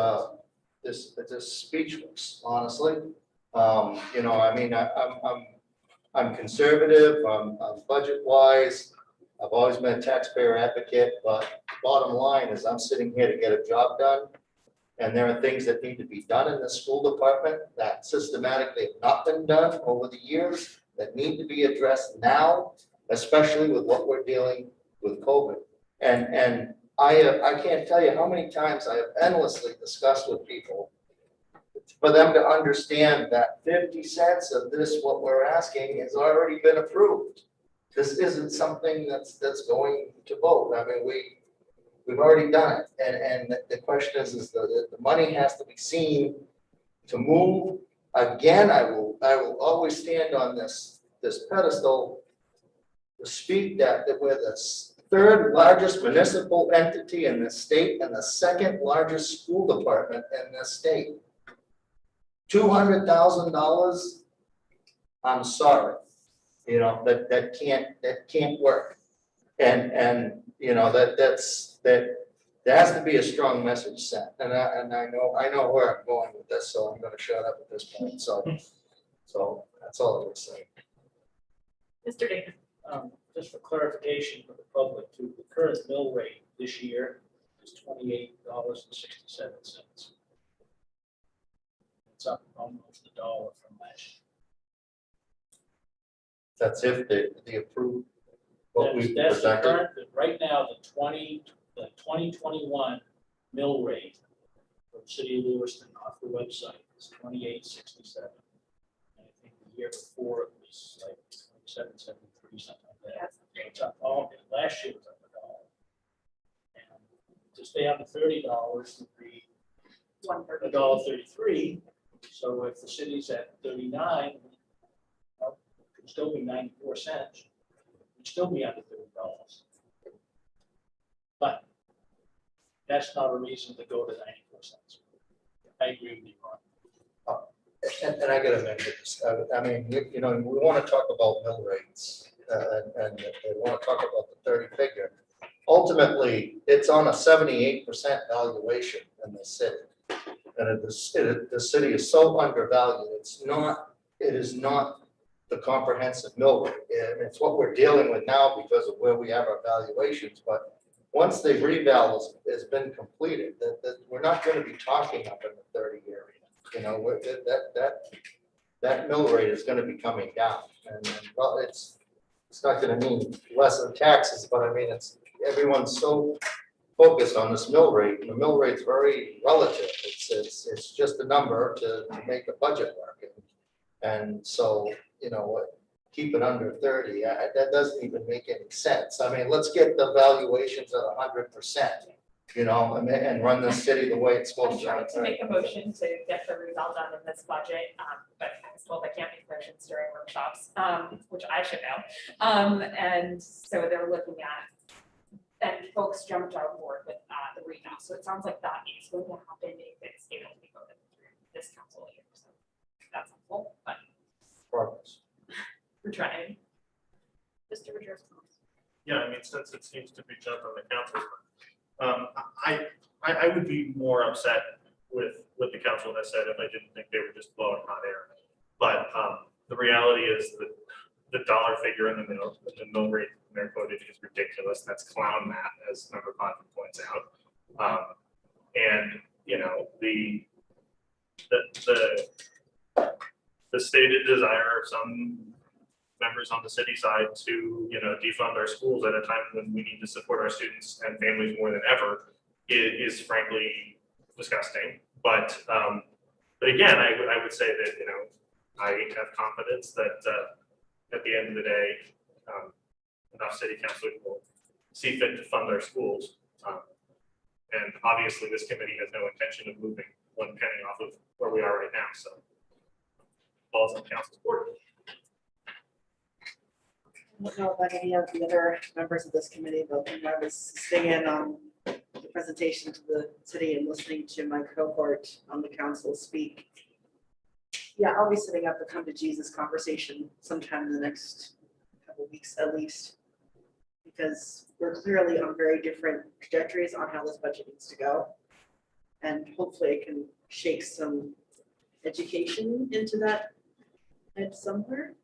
this is speechless, honestly. You know, I mean, I'm conservative. I'm budget wise. I've always been a taxpayer advocate, but bottom line is I'm sitting here to get a job done. And there are things that need to be done in the school department that systematically have not been done over the years that need to be addressed now, especially with what we're dealing with COVID. And I can't tell you how many times I have endlessly discussed with people for them to understand that 50 cents of this, what we're asking, has already been approved. This isn't something that's going to vote. I mean, we've already done it. And the question is the money has to be seen to move. Again, I will always stand on this pedestal to speak that we're the third largest municipal entity in the state and the second largest school department in this state. $200,000, I'm sorry, you know, that can't work. And you know, there has to be a strong message sent. And I know where I'm going with this, so I'm going to shut up at this point. So that's all I would say. Mr. Davis. Just for clarification for the public, too, the current mill rate this year is $28.67. It's up almost $1 from last year. That's if they approve what we That's the presented. current, right now, the 2021 mill rate for the city of Lewiston off the website is $28.67. And I think the year before it was like $27.73, something like that. So it's up last year was up $1. And to stay on the $30 would be $1.33. So if the city's at 39, well, it could still be 94 cents. It'd still be under $30. But that's not a reason to go to 94 cents. I agree with you, Ron. And I gotta mention this, I mean, you know, we wanna talk about mill rates, and we wanna talk about the 30 figure. Ultimately, it's on a 78% valuation in the city. And the city is so undervalued, it is not the comprehensive mill rate. And it's what we're dealing with now because of where we have our valuations, but once the reval has been completed, that we're not gonna be talking up in the 30 area. You know, that mill rate is gonna be coming down, and well, it's not gonna mean less in taxes, but I mean, everyone's so focused on this mill rate, and the mill rate's very relative. It's just a number to make a budget work. And so, you know, keep it under 30, that doesn't even make any sense. I mean, let's get the valuations at 100%, you know, and run the city the way it's I'm supposed trying to to. make a motion to get the reval done in this budget, but I was told I can't make motions during workshops, which I should know. And so they're looking at, and folks jumped on board with the reval. So it sounds like that is going to happen if it's able to be voted through this council year. So that's helpful, but Progress. we're trying. Mr. Majerus. Yeah, I mean, since it seems to be jumped on the council, I would be more upset with the council that said if I didn't think they were just blowing hot air. But the reality is that the dollar figure in the mill rate they're quoted is ridiculous. That's clown math, as Member Cotton points out. And you know, the stated desire of some members on the city side to, you know, defund our schools at a time when we need to support our students and families more than ever is frankly disgusting. But again, I would say that, you know, I have confidence that at the end of the day, enough city council will see fit to fund our schools. And obviously this committee has no intention of moving one penny off of where we are right now, so. Balls on council's board. I don't know about any of the other members of this committee, but when I was sitting in on the presentation to the city and listening to my cohort on the council speak, yeah, I'll be setting up a come to Jesus conversation sometime in the next couple of weeks at least, because we're clearly on very different trajectories on how this budget needs to go. And hopefully it can shake some education into that at somewhere.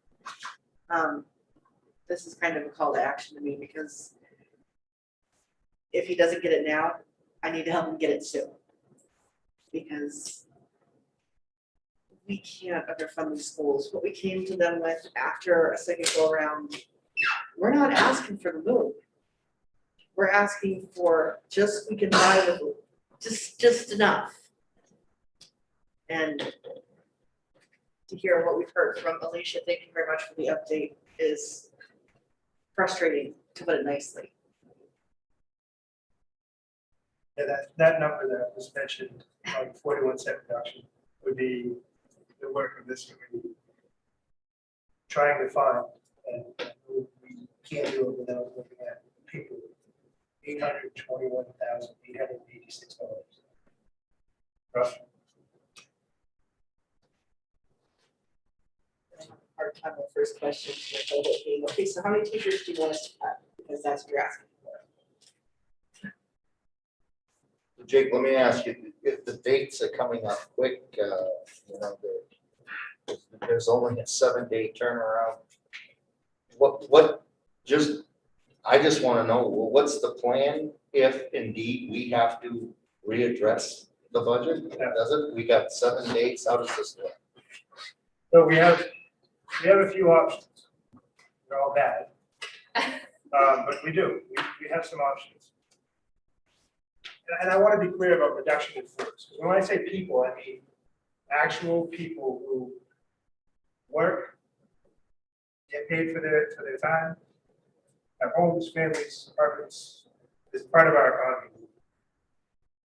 This is kind of a call to action to me, because if he doesn't get it now, I need to help him get it soon. Because we can't underfund these schools. What we came to them with after a second go around, we're not asking for the moon. We're asking for just, we can buy with just enough. And to hear what we've heard from Alicia, thank you very much for the update, is frustrating, to put it nicely. Yeah, that number that was mentioned, 41-cent reduction, would be the work of this committee trying to find, and we can't do it without looking at people, $821,886. Roughly. Our time of first question to the being, okay, so how many teachers do you want us to cut? Because that's what you're asking for. Jake, let me ask you, if the dates are coming up quick, you know, there's only a 7-day turnaround. I just want to know, well, what's the plan if indeed we have to readdress the budget? Does it? We got 7 days. How does this work? So we have a few options. They're all bad. But we have some options. And I want to be clear about reduction in force. Because when I say people, I mean actual people who work, get paid for their time, have homes, families, apartments, is part of our economy.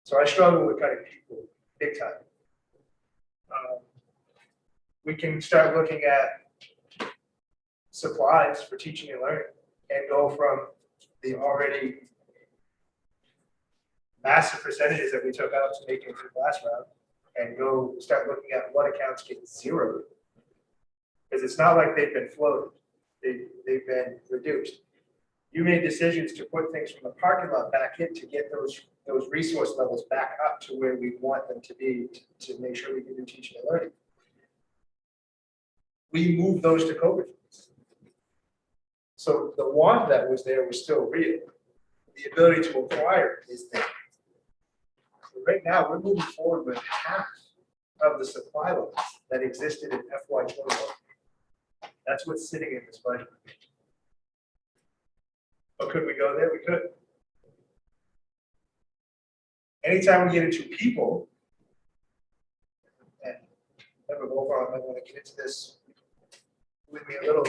So I struggle with cutting people big time. We can start looking at supplies for teaching and learning and go from the already massive percentages that we took out to make it through the last round and go start looking at what accounts get zeroed. Because it's not like they've been floated, they've been reduced. You made decisions to put things from the parking lot back in to get those resource levels back up to where we want them to be to make sure we can do teaching and learning. We moved those to COVID funds. So the want that was there was still real. The ability to acquire is there. So right now, we're moving forward with half of the supply levels that existed in FY21. That's what's sitting in this budget. But could we go there? We could. Anytime we get into people, and remember, overall, I might want to get into this with me a little,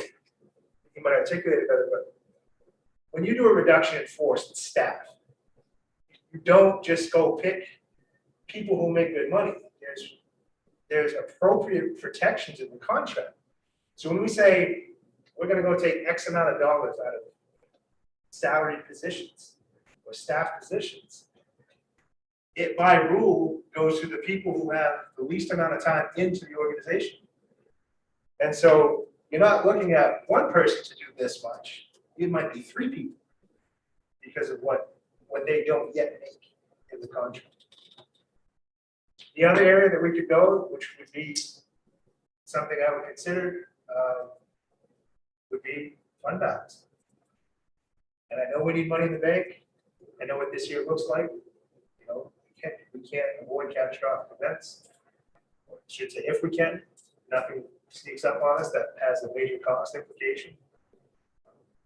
you might articulate it better, but when you do a reduction in force in staff, you don't just go pick people who make good money. There's appropriate protections in the contract. So when we say we're going to go take X amount of dollars out of salaried positions or staff positions, it by rule goes to the people who have the least amount of time into the organization. And so you're not looking at one person to do this much. It might be 3 people because of what they don't yet make in the contract. The other area that we could go, which would be something I would consider, would be fund balance. And I know we need money in the bank. I know what this year looks like. You know, we can't avoid catastrophic events. Or I should say, if we can, nothing sneaks up on us that has a major cost implication.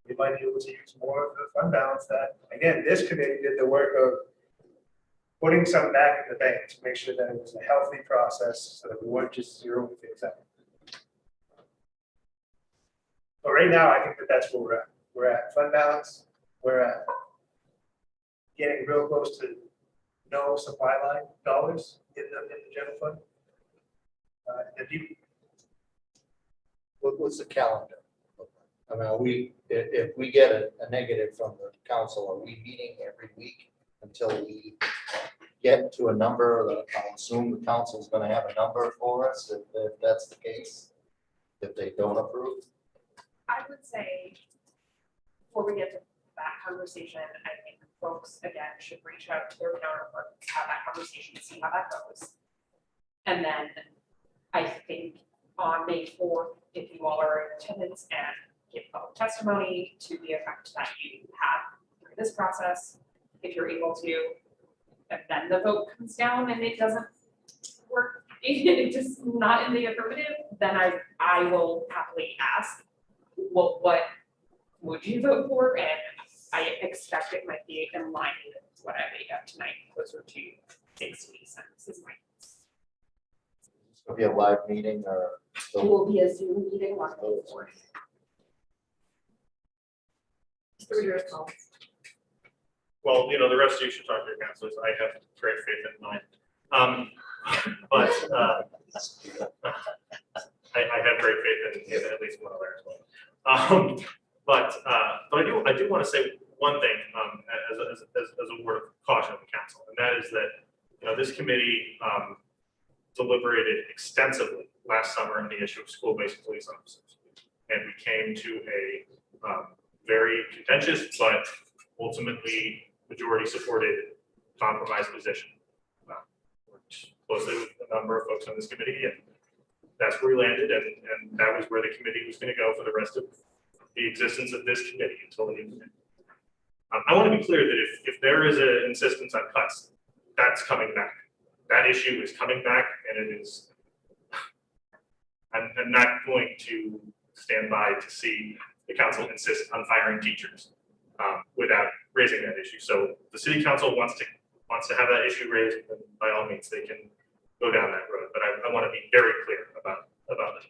We might be able to use more of the fund balance that, again, this committee did the work of putting some back in the bank to make sure that it was a healthy process so that we weren't just zeroing things out. But right now, I think that that's where we're at. We're at fund balance. We're at getting real close to no supply line dollars in the general fund. What's the calendar? I mean, if we get a negative from the council, are we meeting every week until we get to a number that I assume the council is going to have a number for us if that's the case, if they don't approve? I would say, before we get to that conversation, I think folks, again, should reach out to their counterparts, have that conversation, see how that goes. And then I think on May 4th, if you all are in attendance and give public testimony to the effect that you have through this process, if you're able to, and then the vote comes down and it doesn't work, it's just not in the affirmative, then I will happily ask, well, what would you vote for? And I expect it might be in line with what I made up tonight, closer to 60 cents is my guess. It'll be a live meeting or? It will be a Zoom meeting on May 4th. Through your call. Well, you know, the rest of you should talk to your counselors. I have great faith in mine. But I have great faith in at least one other as well. But I do want to say one thing as a word of caution of the council, and that is that, you know, this committee deliberated extensively last summer on the issue of school-based police officers, and we came to a very contentious but ultimately majority supported compromise position. Worked closely with a number of folks on this committee, and that's where we landed, and that was where the committee was going to go for the rest of the existence of this committee until the end. I want to be clear that if there is an insistence on cuts, that's coming back. That issue is coming back, and it is. I'm not going to stand by to see the council insist on firing teachers without raising that issue. So the city council wants to have that issue raised, then by all means they can go down that road. But I want to be very clear about it.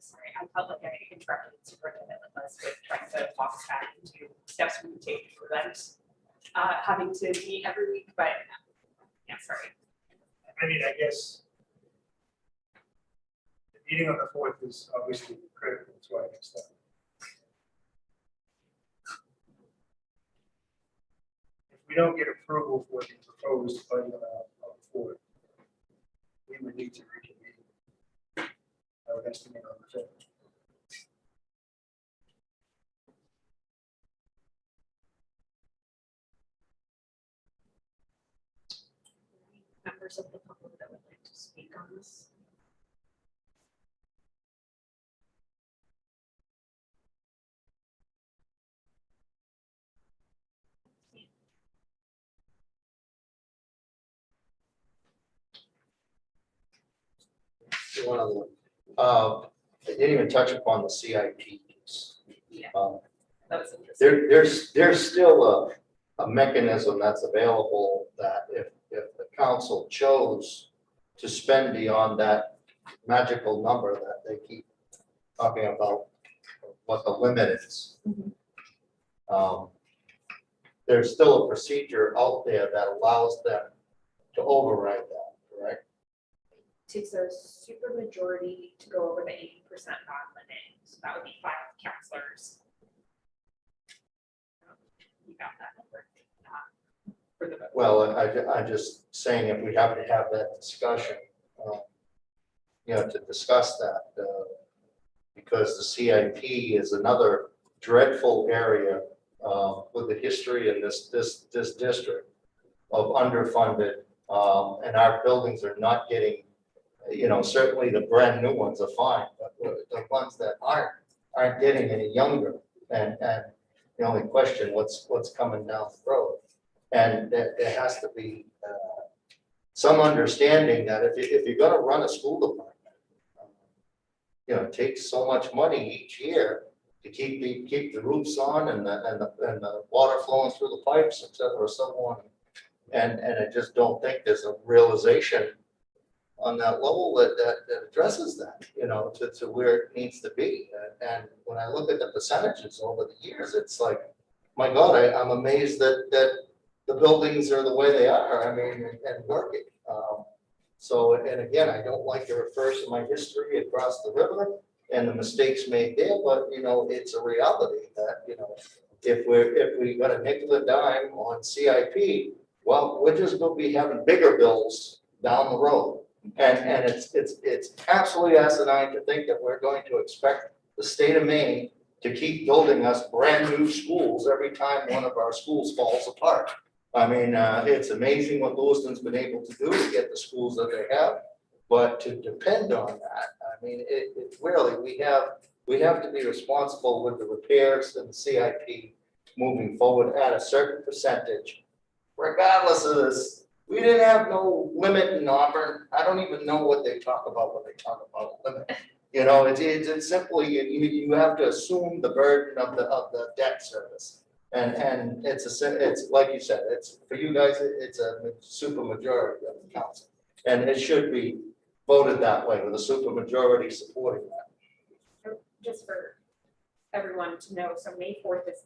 Sorry, I felt like I interrupted Superintendent Littles with trying to walk us back into steps we would take to prevent having to meet every week, but yeah, sorry. I mean, I guess the meeting on the 4th is obviously critical to our next step. we don't get approval for the proposed budget for it, we would need to reconvene. I would estimate on the fifth. Members of the public that would like to speak on this? One other one. I didn't even touch upon the CIPs. Yeah. Um, That was interesting. There's still a mechanism that's available that if the council chose to spend beyond that magical number that they keep talking about, what the limit is. There's still a procedure out there that allows them to override that, correct? Takes a super majority to go over the 80% bond limit, so that would be 5 counselors. You got that number? For the vote. Well, I'm just saying if we have to have that discussion, to discuss that, because the CIP is another dreadful area with the history in this district of underfunded, and our buildings are not getting, certainly the brand new ones are fine, but the ones that aren't getting any younger, and the only question, what's coming down the road. And there has to be some understanding that if you're gonna run a school department, it takes so much money each year to keep the roofs on and the water flowing through the pipes, et cetera, so on. And I just don't think there's a realization on that level that addresses that, to where it needs to be. And when I look at the percentages over the years, it's like, my God, I'm amazed that the buildings are the way they are, and working. So, and again, I don't like to refer to my history across the river and the mistakes made there, but, it's a reality that, if we got a nickel and dime on CIP, well, we're just gonna be having bigger bills down the road. And it's absolutely asinine to think that we're going to expect the state of Maine to keep building us brand new schools every time one of our schools falls apart. It's amazing what Lewiston's been able to do to get the schools that they have, but to depend on that, it really, we have to be responsible with the repairs and the CIP moving forward at a certain percentage, regardless of this. We didn't have no limit in Auburn. I don't even know what they talk about when they talk about limit. It's simply, you have to assume the burden of the debt service. And it's like you said, it's for you guys, it's a super majority of the council. And it should be voted that way with a super majority supporting that. Just for everyone to know, so May 4th is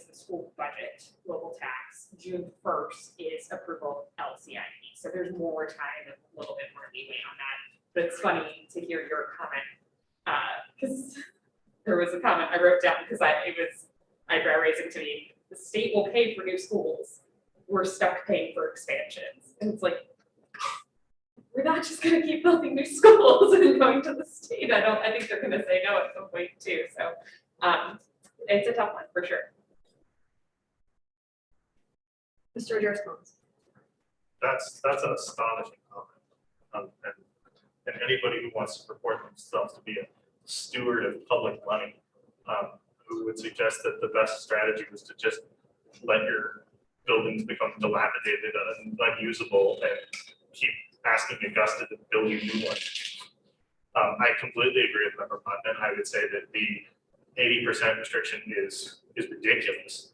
the school budget, local tax. June 1st is approval of LCIP. So there's more time and a little bit more leeway on that. But it's funny to hear your comment, because there was a comment I wrote down because it was eyebrow raising to me. The state will pay for new schools. We're stuck paying for expansions. And it's like, we're not just gonna keep building new schools and going to the state. I think they're gonna say no at some point too. So it's a tough one for sure. Mr. Adjaris. That's an astonishing comment. And anybody who wants to purport themselves to be a steward of public money, who would suggest that the best strategy was to just let your buildings become dilapidated and unusable and keep asking Augusta to build you new ones. I completely agree with Member Putnam. I would say that the 80% restriction is ridiculous.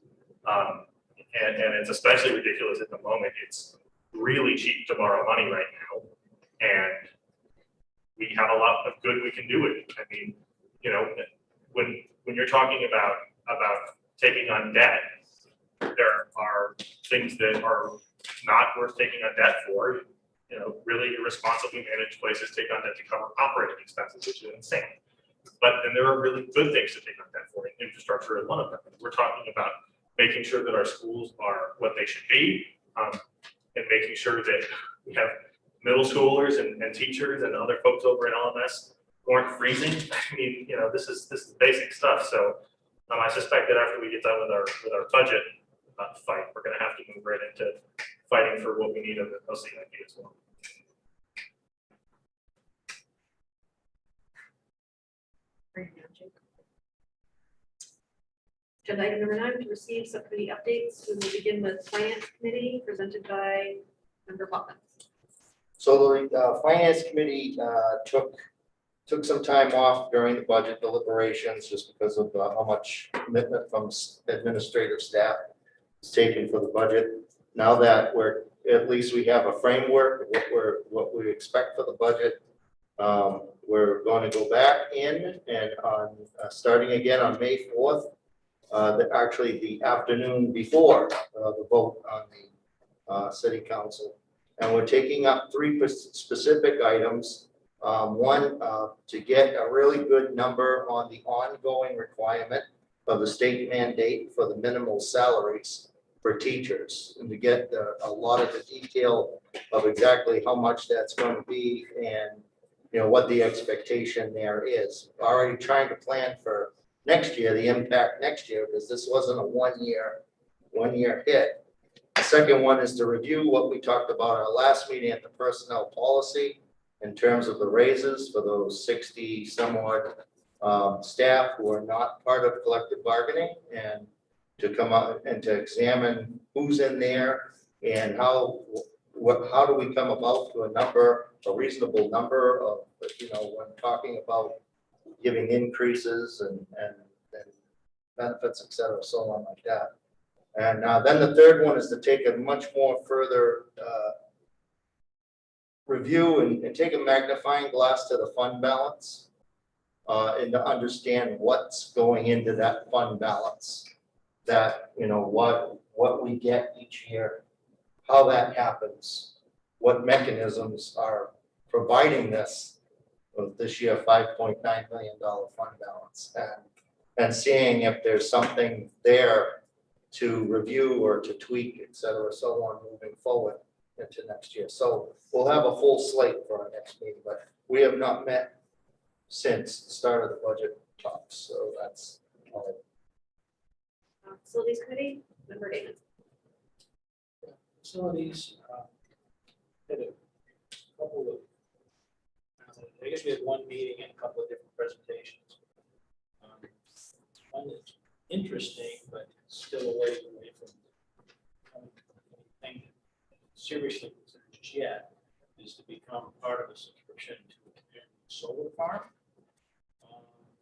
And it's especially ridiculous at the moment. It's really cheap to borrow money right now. And we have a lot of good we can do with it. When you're talking about taking on debt, there are things that are not worth taking on debt for. Really irresponsibly managed places take on debt to cover operating expenses, which is insane. But then there are really good things to take on debt for. Infrastructure is one of them. We're talking about making sure that our schools are what they should be, and making sure that we have middle schoolers and teachers and other folks over in LMS who aren't freezing. I mean, you know, this is basic stuff. So I suspect that after we get done with our budget fight, we're going to have to move right into fighting for what we need of the CIP as well. Agenda item number 9, to receive subcommittee updates. We will begin with Finance Committee, presented by Member Buckman. So the Finance Committee took some time off during the budget deliberations just because of how much commitment from administrative staff is taken for the budget. Now that at least we have a framework of what we expect for the budget, we're going to go back in and starting again on May 4th, actually the afternoon before the vote on the city council. And we're taking up 3 specific items. One, to get a really good number on the ongoing requirement of the state mandate for the minimal salaries for teachers, and to get a lot of the detail of exactly how much that's going to be and, you know, what the expectation there is. Already trying to plan for next year, the impact next year, because this wasn't a one year hit. The second one is to review what we talked about at our last meeting at the personnel policy in terms of the raises for those 60 somewhat staff who are not part of collective bargaining, and to come up and to examine who's in there and how do we come about to a reasonable number of, you know, when talking about giving increases and benefits, et cetera, so on like that. And then the third one is to take a much more further review and take a magnifying glass to the fund balance and to understand what's going into that fund balance. That, you know, what we get each year, how that happens, what mechanisms are providing this year $5.9 million fund balance, and seeing if there's something there to review or to tweak, et cetera, so on, moving forward into next year. So we'll have a full slate for our next meeting, but we have not met since the start of the budget talks. So that's Facilities Committee, Member Davis. Facilities, had a couple of, I guess we had one meeting and a couple of different presentations. One that's interesting, but still a ways away from anything seriously considered just yet, is to become part of a subscription to a community solar farm.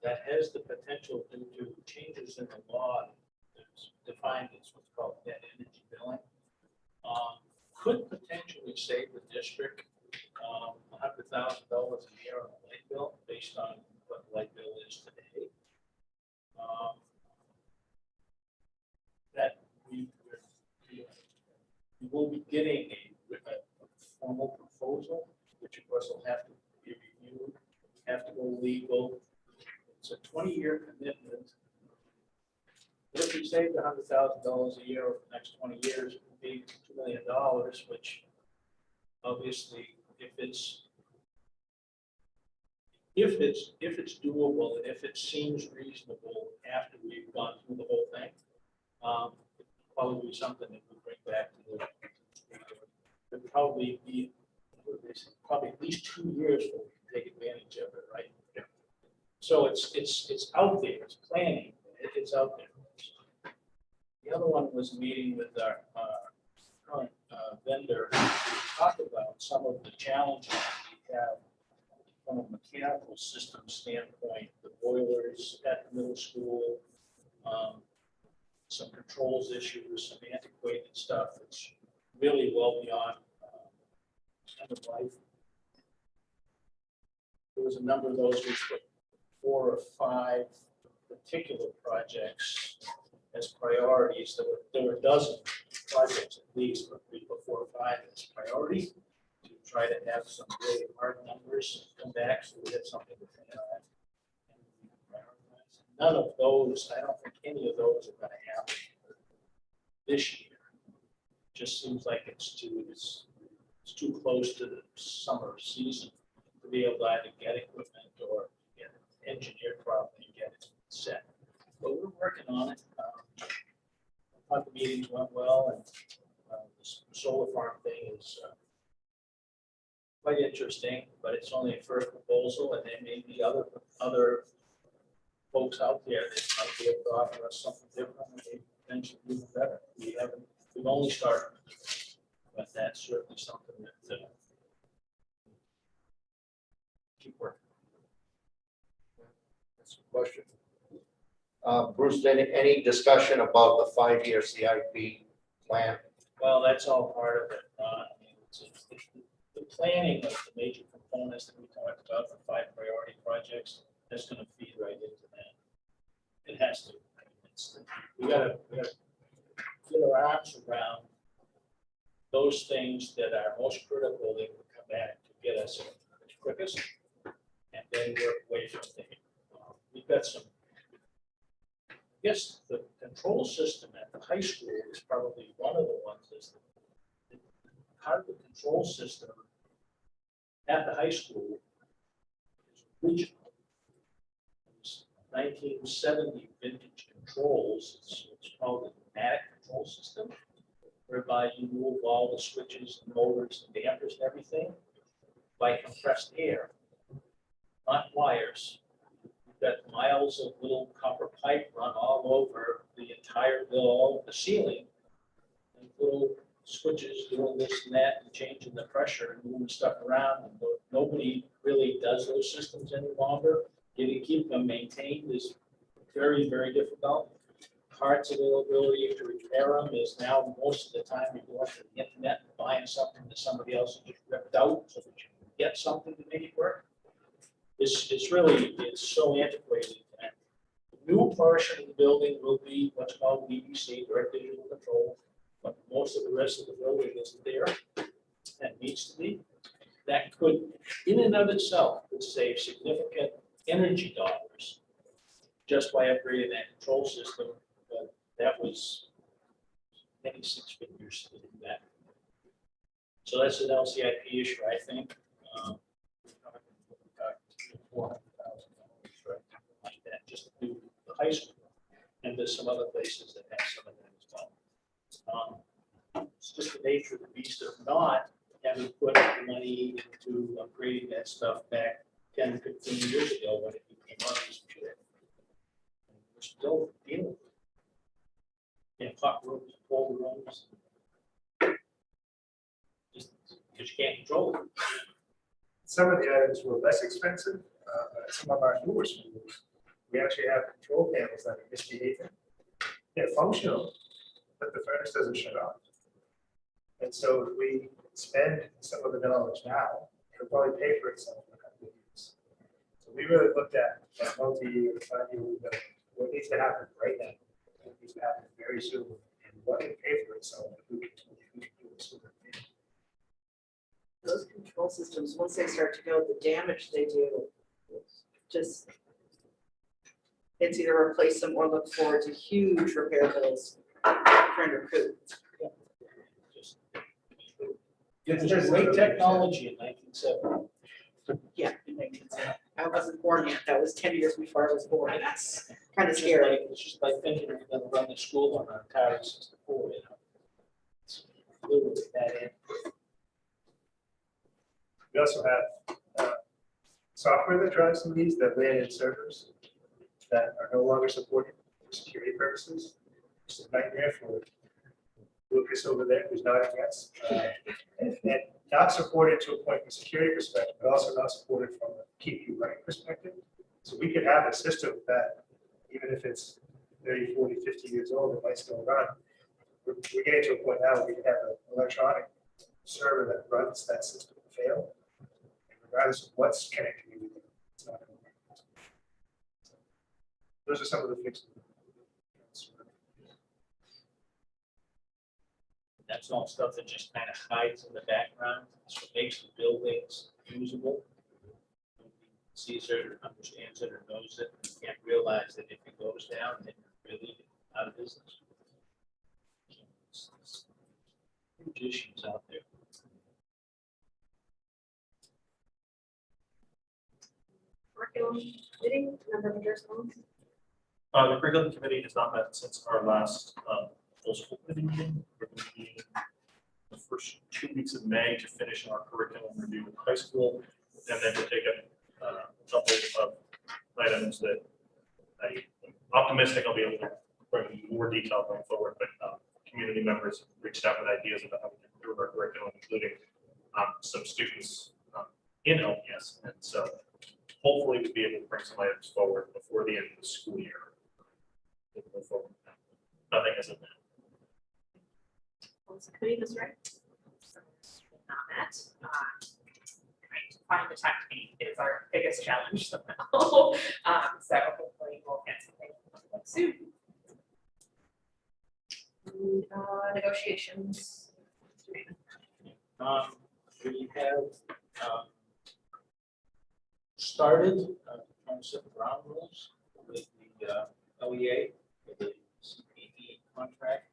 That has the potential, due to changes in the law that's defined as what's called net energy billing, could potentially save the district $100,000 a year on a light bill based on what the light bill is today. That we will be getting a formal proposal, which of course will have to be reviewed, have to go legal. It's a 20-year commitment. If we saved $100,000 a year over the next 20 years, it would be $2 million, which obviously, if it's doable and if it seems reasonable after we've gone through the whole thing, probably be something that we bring back to the. It would probably be at least 2 years before we can take advantage of it, right? Yeah. So it's out there. It's planning. It's out there. The other one was meeting with our current vendor to talk about some of the challenges we have from a mechanical system standpoint, the boilers at the middle school, some controls issues, some antiquated stuff that's really well beyond end of life. There was a number of those, we put 4 or 5 particular projects as priorities. There were a dozen projects at least, but we put 4 or 5 as priority to try to have some really hard numbers come back so we had something to think about. None of those, I don't think any of those are going to happen this year. Just seems like it's too close to the summer season to be able to either get equipment or get it engineered properly and get it set. But we're working on it. I thought the meetings went well, and the solar farm thing is quite interesting, but it's only a first proposal, and there may be other folks out there that might be able to offer us something different, and maybe potentially even better. We've only started, but that's certainly something that keep working. That's a question. Bruce, any discussion about the 5-year CIP plan? Well, that's all part of it. I mean, the planning of the major components that we talked about, the 5 priority projects, that's going to feed right into that. It has to. We gotta get our arms around those things that are most critical that will come back to get us the quickest, and then work away from there. We've got some. I guess the control system at the high school is probably one of the ones that's part of the control system at the high school is original. It's 1970 vintage controls. It's called the pneumatic control system, whereby you move all the switches and motors and dampers and everything by compressed air, not wires. You've got miles of little copper pipe run all over the entire bill, the ceiling, and little switches doing this and that and changing the pressure and moving stuff around. And nobody really does those systems any longer. Keep them maintained is very, very difficult. Parts availability to repair them is now most of the time you're going to the internet and buying something that somebody else has just ripped out so that you can get something to make it work. It's really so antiquated. And the new portion of the building will be what's called VDC, direct digital control, but most of the rest of the building isn't there and needs to be. That could, in and of itself, could save significant energy dollars just by upgrading that control system. But that was many 6 figures to do that. So that's an LCIP issue, I think. $400,000, right? Like that, just to do the high school. And there's some other places that have some of that as well. It's just the nature of the beast of not having put money into upgrading that stuff back 10, 15 years ago when it became undistributed. We're still dealing with it. In hot rooms, cold rooms. Just because you can't control it. Some of the items were less expensive, but some of our newer schools, we actually have control panels that are misbehaving. They're functional, but the furnace doesn't shut off. And so if we spend some of the dollars now, it'll probably pay for itself in a couple of years. So we really looked at that multi-year, 5-year window, what needs to happen right now, what needs to happen very soon, and what can pay for itself if we can do it sooner. Those control systems, once they start to go, the damage they do, just, it's either replace them or look forward to huge repair bills trying to recoup. It was great technology in 1970. Yeah, it makes sense. I wasn't born yet. That was 10 years before I was born. That's kind of It's just scary. like- It's just like thinking we're going to run the school on our Atari 64, you know. It's literally that in. We also have software that drives some of these that land in servers that are no longer supported for security purposes. It's a nightmare for Lucas over there, who's nodding yes. And not supported to a point from a security perspective, but also not supported from a keep you running perspective. So we could have a system that, even if it's 30, 40, 50 years old, it might still run. We're getting to a point now where we can have an electronic server that runs that system to fail. And regardless of what's connected with it, it's not going to work. Those are some of the fixes. That's all stuff that just kind of hides in the background. It's what makes the buildings usable. Nobody sees it or understands it or knows it. You can't realize that if it goes down, then you're really out of business. Huge issues out there. Curriculum committee, member Majors. The curriculum committee has not met since our last full school committee meeting. We're going to be meeting the first 2 weeks of May to finish our curriculum review with high school, and then to take a couple of items that I'm optimistic I'll be able to bring more detail going forward, but community members reached out with ideas about how we can improve our curriculum, including some students in LPS, and so hopefully we'll be able to bring some items forward before the end of the school year. We'll move forward with that. Nothing is in that. Committee, Ms. Wright. Not met. Trying to find the time to meet is our biggest challenge somehow. So hopefully we'll get something soon. Negotiations. We have started trying to set the ground rules with the LEA, with the CPE contract,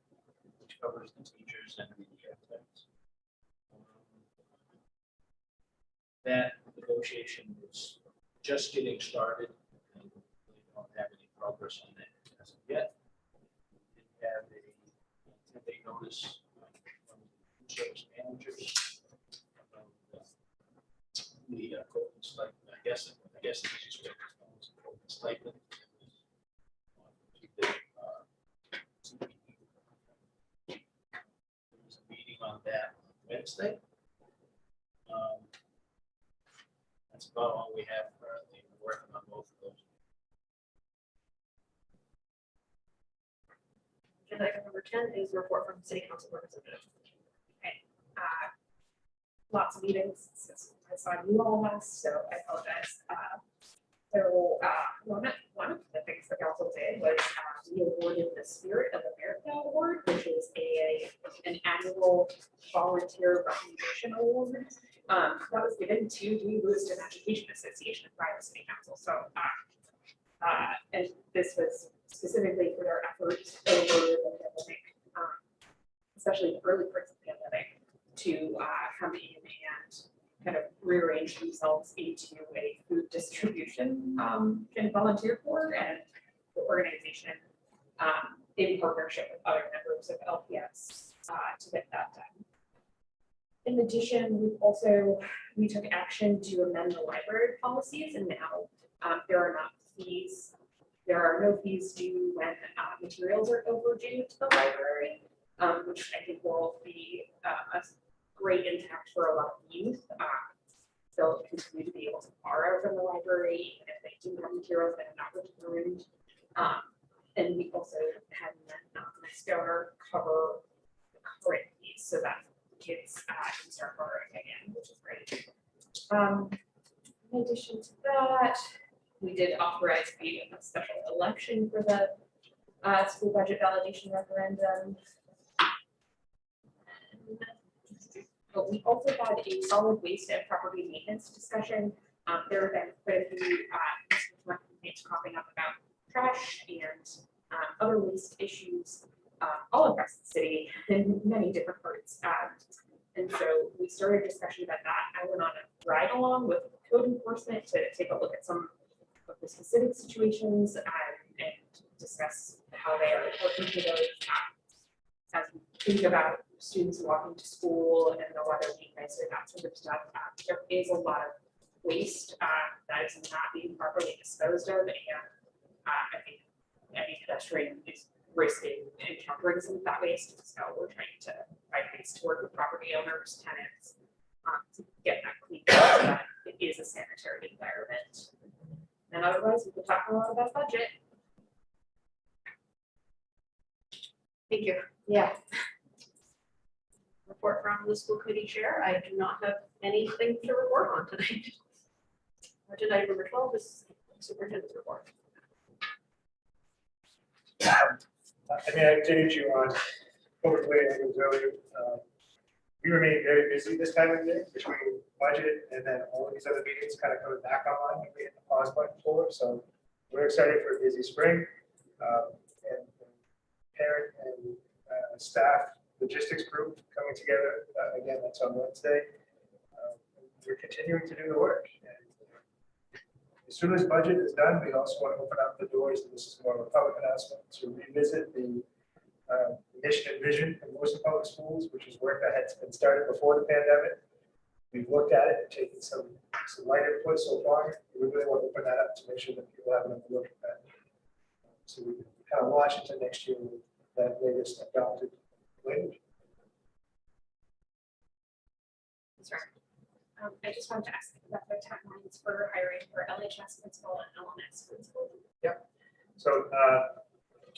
which covers the teachers and the architects. That negotiation is just getting started, and we don't have any progress on that as of yet. We did have a 10-day notice from the service managers about the COVID stipend. I guess it's just what it's called, COVID stipend. There was a meeting on that on Wednesday. That's about all we have currently. We're working on both of those. Agenda item number 10 is report from city council representative. Lots of meetings since I saw you all last, so I apologize. One of the things the council did was we awarded the Spirit of America Award, which is an annual volunteer recognition award. That was given to the Lewiston Education Association by the city council. So, and this was specifically for their efforts over the pandemic, especially the early parts of the pandemic, to come in and kind of rearrange themselves into a food distribution and volunteer for, and the organization in partnership with other members of LPS to get that done. In addition, we took action to amend the library policies, and now there are no fees due when materials are overdue to the library, which I think will be a great impact for a lot of youth. They'll continue to be able to borrow from the library, even if they do have materials that are not returned. And we also had Nice Donor cover the current fees so that kids can start borrowing again, which is great. In addition to that, we did authorize a special election for the school budget validation referendum. But we also had a solid waste and property maintenance discussion. There have been quite a few complaints cropping up about trash and other waste issues all across the city in many different parts. And so we started a discussion about that. I went on a ride along with code enforcement to take a look at some of the specific situations and discuss how they are working through those as we think about students walking to school and the weather being nicer, that sort of stuff. There is a lot of waste that is not being properly disposed of, and I think any pedestrian is risking encountering some of that waste. So we're trying to find ways to work with property owners, tenants, to get that cleaned up so that it is a sanitary environment. And otherwise, we could talk a lot about budget. Thank you. Yeah. Report from the school committee chair. I do not have anything to report on tonight. Agenda item number 12 is superintendent's report. I mean, I updated you on publicly, I think it was earlier. We remain very busy this time of year between budget and then all of these other meetings kind of coming back online and we hit the pause button for. So we're excited for a busy spring. And parent and staff logistics group coming together. Again, that's on Wednesday. We're continuing to do the work. And as soon as budget is done, we also want to open up the doors, and this is more of a public announcement, to revisit the mission and vision in Worcester Public Schools, which is work that had been started before the pandemic. We've looked at it and taken some light input so far. We really want to open that up to make sure that people have another look at that. So we can kind of launch into next year with that latest adopted language. I just wanted to ask about the timelines for hiring for LHS principal and LMS principal. So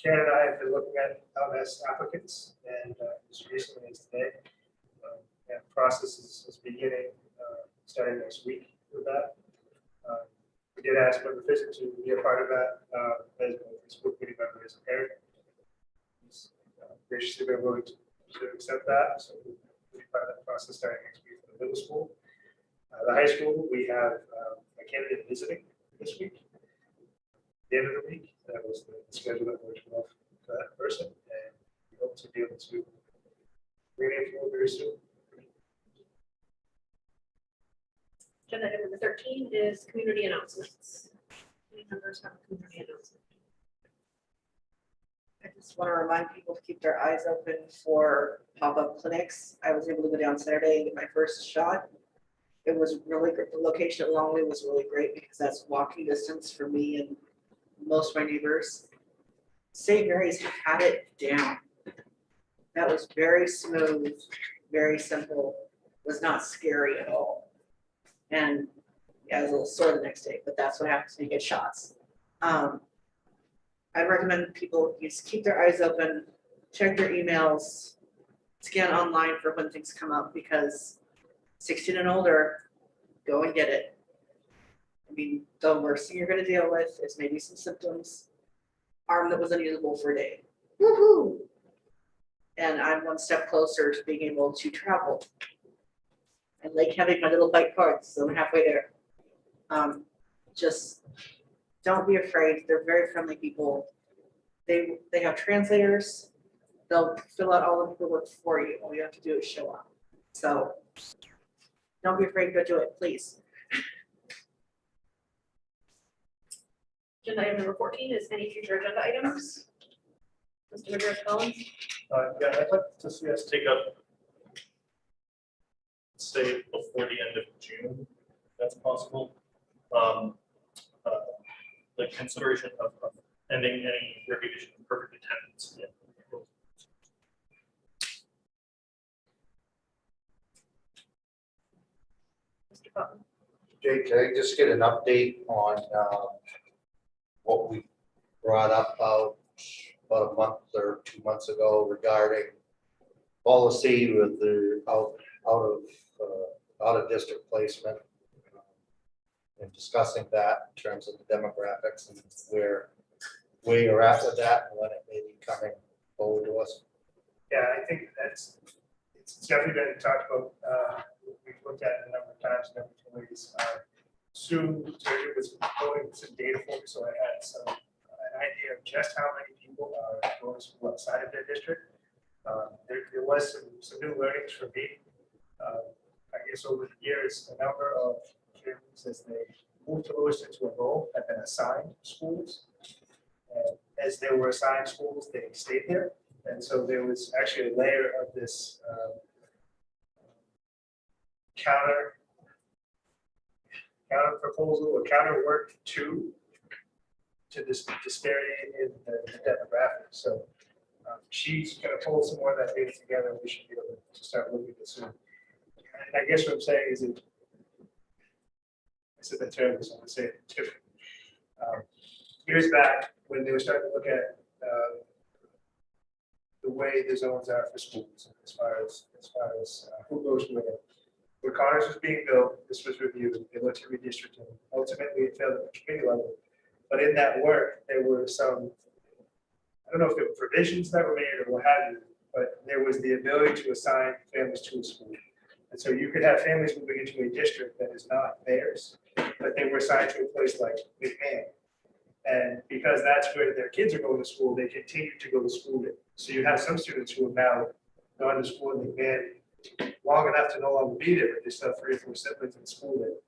Karen and I have been looking at LMS applicants, and as recently as today, and process is beginning, starting next week with that. We did ask Member Fisher to be a part of that, as a school committee member, as a parent. He's graciously been willing to accept that, so we'll be part of that process starting next week for the middle school. The high school, we have a candidate visiting this week. The end of the week, that was the schedule that worked well for that person, and we hope to be able to bring it forward very soon. Agenda item number 13 is community announcements. Any members have a community announcement? I just want to remind people to keep their eyes open for pop-up clinics. I was able to go down Saturday and get my first shot. It was really good. The location at Longley was really great because that's walking distance for me and most of my neighbors. St. Mary's had it down. That was very smooth, very simple, was not scary at all. And yeah, I was a little sore the next day, but that's what happens when you get shots. I recommend people just keep their eyes open, check their emails, scan online for when things come up, because 16 and older, go and get it. I mean, the worst thing you're going to deal with is maybe some symptoms. Arm that was unusable for a day. Woohoo! And I'm one step closer to being able to travel. I like having my little bike cards, so I'm halfway there. Just don't be afraid. They're very friendly people. They have translators. They'll fill out all the paperwork for you. All you have to do is show up. So don't be afraid to go do it, please. Agenda item number 14 is any future agenda items. Mr. Madras Collins. Yeah, I'd like to see us take up, say, before the end of June, if that's possible. The consideration of ending any recognition of perfect attendance. Mr. Button. Jake, can I just get an update on what we brought up about a month or 2 months ago regarding policy with the out of district placement, and discussing that in terms of the demographics and where you're at with that and when it may be coming forward to us? Yeah, I think it's definitely been talked about. We've looked at it a number of times in different ways. Sue was pulling some data for me, so I had an idea of just how many people are going to school outside of their district. There was some new learnings for me. I guess over the years, a number of families, as they moved to Lewiston to enroll, have been assigned schools. And as they were assigned schools, they stayed there. And so there was actually a layer of this counter proposal or counter work to this disparity in the demographics. So she's going to pull some more of that data together. And we should be able to start looking at this soon. And I guess what I'm saying is that I said that term, so I'm going to say it different. Years back, when they were starting to look at the way the zones are for schools, as far as who goes where. When Connors was being built, this was reviewed, they looked at redistricting. Ultimately, it failed at the committee level. But in that work, there were some, I don't know if there were provisions that were made or what have you, but there was the ability to assign families to a school. And so you could have families moving into a district that is not theirs, but they were assigned to a place like McMahon. And because that's where their kids are going to school, they continue to go to school there. So you have some students who have now gone to school and they've been long enough to no longer be there, but they still have 3 or 4 siblings in school there.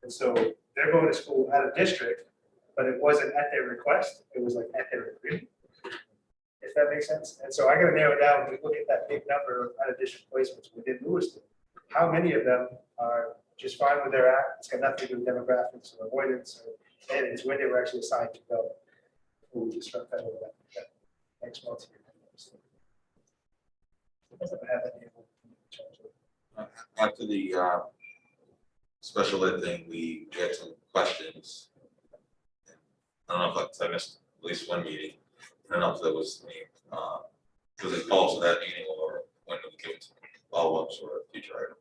And so they're going to school out of district, but it wasn't at their request, it was like at their agreement. If that makes sense. And so I gotta narrow it down, when we look at that big number of out of district placements within Lewiston, how many of them are just fine with their act? It's got nothing to do with demographics or avoidance, and it's where they were actually assigned to go. We just struck that over that next month. Doesn't have any in terms of- After the special ed thing, we had some questions. I don't know if I missed at least one meeting. I don't know if there was any, was it called to that meeting or when we give it follow-ups or a future item?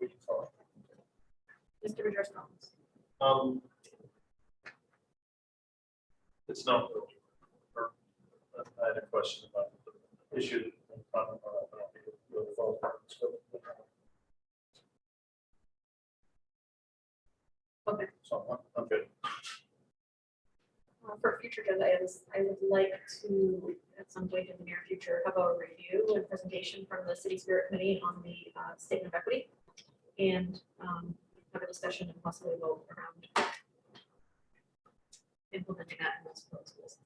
we can follow. Mr. Madras-Collins. It's not, or, I had a question about the issue. Okay. So I'm good. For future agenda items, I would like to, at some point in the near future, have a review and presentation from the City Spirit Committee on the statement of equity. And have a discussion and possibly vote around implementing that in most schools.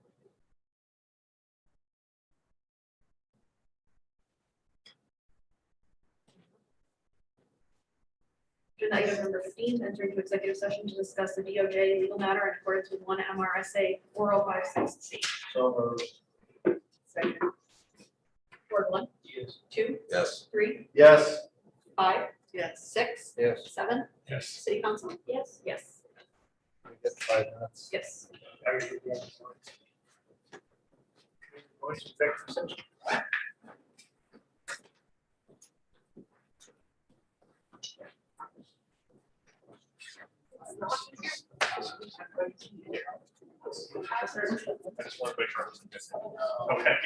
Agenda item number 15, enter into executive session to discuss the DOJ legal matter in accordance with 1 MRSA 4056C. So, Second. Ward 1, Yes. 2, Yes. 3, Yes. 5, Yes. 6, Yes. 7, Yes. city council? Yes. Yes. We get 5 minutes. Yes. I would be on the phone. Motion to executive session. I just want to make sure I wasn't missing. Okay.